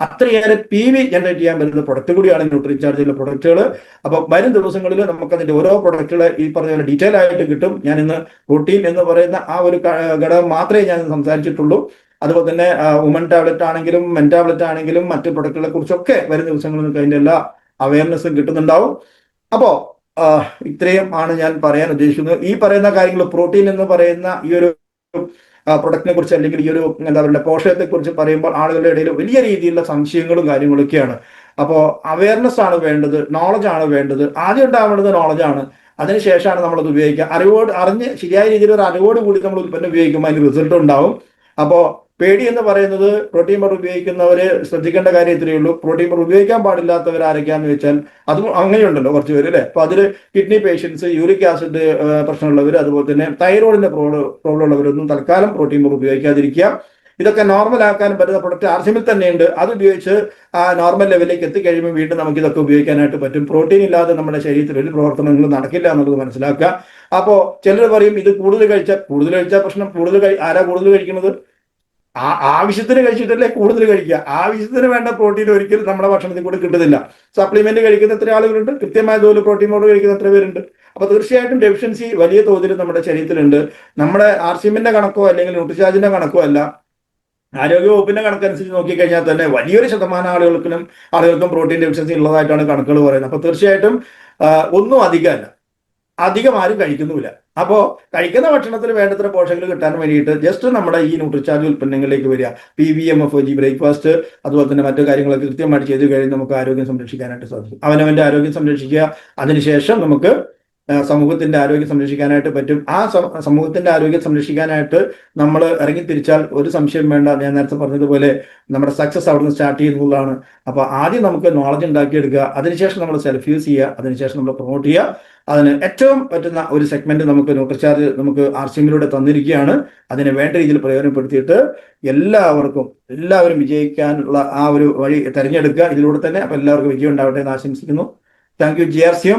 അത്രയേറെ PV ജനറേറ്റ് ചെയ്യാൻ പറ്റുന്ന പ്രൊഡക്റ്റ് കൂടിയാണ് ന്യൂട്രിചാർജിലെ പ്രൊഡക്റ്റുകൾ. അപ്പോൾ വരും ദിവസങ്ങളിൽ നമുക്കതിന്റെ ഓരോ പ്രൊഡക്റ്റുകൾ ഈ പറഞ്ഞ പോലെ ഡീറ്റെയിൽ ആയിട്ട് കിട്ടും. ഞാൻ ഇന്ന് പ്രോട്ടീൻ എന്ന് പറയുന്ന ആ ഒരു ഘടകം മാത്രമേ ഞാൻ സംസാരിച്ചിട്ടുള്ളൂ. അതുപോലെ തന്നെ വുമൺ ടാബ്ലറ്റ് ആണെങ്കിലും മെൻ ടാബ്ലറ്റ് ആണെങ്കിലും മറ്റു പ്രൊഡക്റ്റുകളെ കുറിച്ചൊക്കെ വരും ദിവസങ്ങളിൽ നിങ്ങൾക്ക് അതിന്റെ എല്ലാ അവയർനെസ്സും കിട്ടുന്നുണ്ടാവും. അപ്പോൾ ഇത്രയും ആണ് ഞാൻ പറയാൻ ഉദ്ദേശിക്കുന്നത്. ഈ പറയുന്ന കാര്യങ്ങൾ, പ്രോട്ടീൻ എന്ന് പറയുന്ന ഈ ഒരു പ്രൊഡക്റ്റിനെ കുറിച്ച് അല്ലെങ്കിൽ ഈ ഒരു എന്താ പറയുക പോഷകത്തെ കുറിച്ച് പറയുമ്പോൾ ആളുകളുടെ ഇടയിൽ വലിയ രീതിയിലുള്ള സംശയങ്ങളും കാര്യങ്ങളൊക്കെയാണ്. അപ്പോൾ അവയർനെസ് ആണ് വേണ്ടത്, നോളജ് ആണ് വേണ്ടത്. ആദ്യം ഉണ്ടാവേണ്ടത് നോളജാണ്, അതിനുശേഷമാണ് നമ്മളത് ഉപയോഗിക്കുക. അറിഞ്ഞ് ശരിയായ രീതിയിൽ ഒരു അറിവോട് കൂടി നമ്മൾ ഉൽപ്പന്നം ഉപയോഗിക്കുമ്പോൾ അതിന് റിസൾട്ട് ഉണ്ടാവും. അപ്പോൾ പേടി എന്ന് പറയുന്നത് പ്രോട്ടീൻ പൗഡർ ഉപയോഗിക്കുന്നവര് ശ്രദ്ധിക്കേണ്ട കാര്യം ഇത്രയേ ഉള്ളൂ. പ്രോട്ടീൻ പൗഡർ ഉപയോഗിക്കാൻ പാടില്ലാത്തവർ ആരൊക്കെയാന്ന് വെച്ചാൽ അതും അങ്ങനെയുണ്ടല്ലോ കുറച്ച് പേര്, അല്ലെ? അപ്പൊ അതിൽ കിഡ്നി പേഷ്യൻസ്, യൂറിക് ആസിഡ് പ്രശ്നമുള്ളവർ, അതുപോലെ തന്നെ തൈറോയിഡിന്റെ പ്രോബ്ലം ഉള്ളവരൊന്നും തൽക്കാലം പ്രോട്ടീൻ പൗഡർ ഉപയോഗിക്കാതിരിക്കുക. ഇതൊക്കെ നോർമൽ ആക്കാൻ പറ്റുന്ന പ്രൊഡക്റ്റ് ആർസിഎമ്മിൽ തന്നെയുണ്ട്. അത് ഉപയോഗിച്ച് നോർമൽ ലെവലിലേക്ക് എത്തിക്കഴിയുമ്പോൾ വീണ്ടും നമുക്ക് ഇതൊക്കെ ഉപയോഗിക്കാനായിട്ട് പറ്റും. പ്രോട്ടീൻ ഇല്ലാതെ നമ്മുടെ ശരീരത്തിൽ ഒരു പ്രവർത്തനങ്ങൾ നടക്കില്ല എന്നുള്ളത് മനസ്സിലാക്കുക. അപ്പോൾ ചിലർ പറയും ഇത് കൂടുതൽ കഴിച്ചാൽ പ്രശ്നം. ആരാ കൂടുതൽ കഴിക്കുന്നത്? ആവശ്യത്തിന് കഴിച്ചിട്ടല്ലേ കൂടുതൽ കഴിക്കുക. ആവശ്യത്തിന് വേണ്ട പ്രോട്ടീൻ ഒരിക്കലും നമ്മുടെ ഭക്ഷണത്തിൽ കൂടെ കിട്ടുന്നില്ല. സപ്ലിമെന്റ് കഴിക്കുന്ന എത്ര ആളുകളുണ്ട്? കൃത്യമായ തോതിൽ പ്രോട്ടീൻ പൗഡർ കഴിക്കുന്ന എത്ര പേരുണ്ട്? അപ്പൊ തീർച്ചയായിട്ടും ഡെഫിഷ്യൻസി വലിയ തോതിൽ നമ്മുടെ ശരീരത്തിലുണ്ട്. നമ്മുടെ RCMന്റെ കണക്കോ അല്ലെങ്കിൽ ന്യൂട്രിചാർജിന്റെ കണക്കോ അല്ല, ആരോഗ്യവകുപ്പിന്റെ കണക്കനുസരിച്ച് നോക്കിക്കഴിഞ്ഞാൽ തന്നെ വലിയൊരു ശതമാനം ആളുകൾക്കും പ്രോട്ടീൻ ഡെഫിഷ്യൻസി ഉള്ളതായിട്ടാണ് കണക്കുകൾ പറയുന്നത്. അപ്പൊ തീർച്ചയായിട്ടും ഒന്നും അധികമല്ല, അധികം ആരും കഴിക്കുന്നുമില്ല. അപ്പോൾ കഴിക്കുന്ന ഭക്ഷണത്തിൽ വേണ്ടത്ര പോഷകങ്ങൾ കിട്ടാൻ വേണ്ടിയിട്ട് ജസ്റ്റ് നമ്മുടെ ഈ ന്യൂട്രിചാർജ് ഉൽപ്പന്നങ്ങളിലേക്ക് വരിക, PVMFG ബ്രേക്ക്ഫാസ്റ്റ്, അതുപോലെ തന്നെ മറ്റു കാര്യങ്ങളൊക്കെ കൃത്യമായിട്ട് ചെയ്ത് കഴിഞ്ഞ് നമുക്ക് ആരോഗ്യം സംരക്ഷിക്കാനായിട്ട് സാധിക്കും. അവനവന്റെ ആരോഗ്യം സംരക്ഷിക്കുക, അതിനുശേഷം നമുക്ക് സമൂഹത്തിന്റെ ആരോഗ്യം സംരക്ഷിക്കാനായിട്ട് പറ്റും. ആ സമൂഹത്തിന്റെ ആരോഗ്യം സംരക്ഷിക്കാനായിട്ട് നമ്മൾ ഇറങ്ങി തിരിച്ചാൽ ഒരു സംശയം വേണ്ട, ഞാൻ നേരത്തെ പറഞ്ഞതുപോലെ നമ്മുടെ സക്സസ് അവിടെ നിന്ന് സ്റ്റാർട്ട് ചെയ്യുന്നതാണ്. അപ്പൊ ആദ്യം നമുക്ക് നോളജ് ഉണ്ടാക്കിയെടുക്കുക, അതിനുശേഷം നമ്മൾ സെൽഫ് യൂസ് ചെയ്യുക, അതിനുശേഷം നമ്മൾ പ്രൊമോട്ട് ചെയ്യുക. അതിന് ഏറ്റവും പറ്റുന്ന ഒരു സെഗ്മെന്റ് നമുക്ക് ന്യൂട്രിചാർജ് നമുക്ക് RCMലൂടെ തന്നിരിക്കുകയാണ്. അതിനെ വേണ്ട രീതിയിൽ പ്രയോജനപ്പെടുത്തിയിട്ട് എല്ലാവരും വിജയിക്കാനുള്ള ആ ഒരു വഴി തെരഞ്ഞെടുക്കുക ഇതിലൂടെ തന്നെ. അപ്പൊ എല്ലാവർക്കും വിജയം ഉണ്ടാവട്ടെ എന്ന് ആശംസിക്കുന്നു. Thank you GRCM.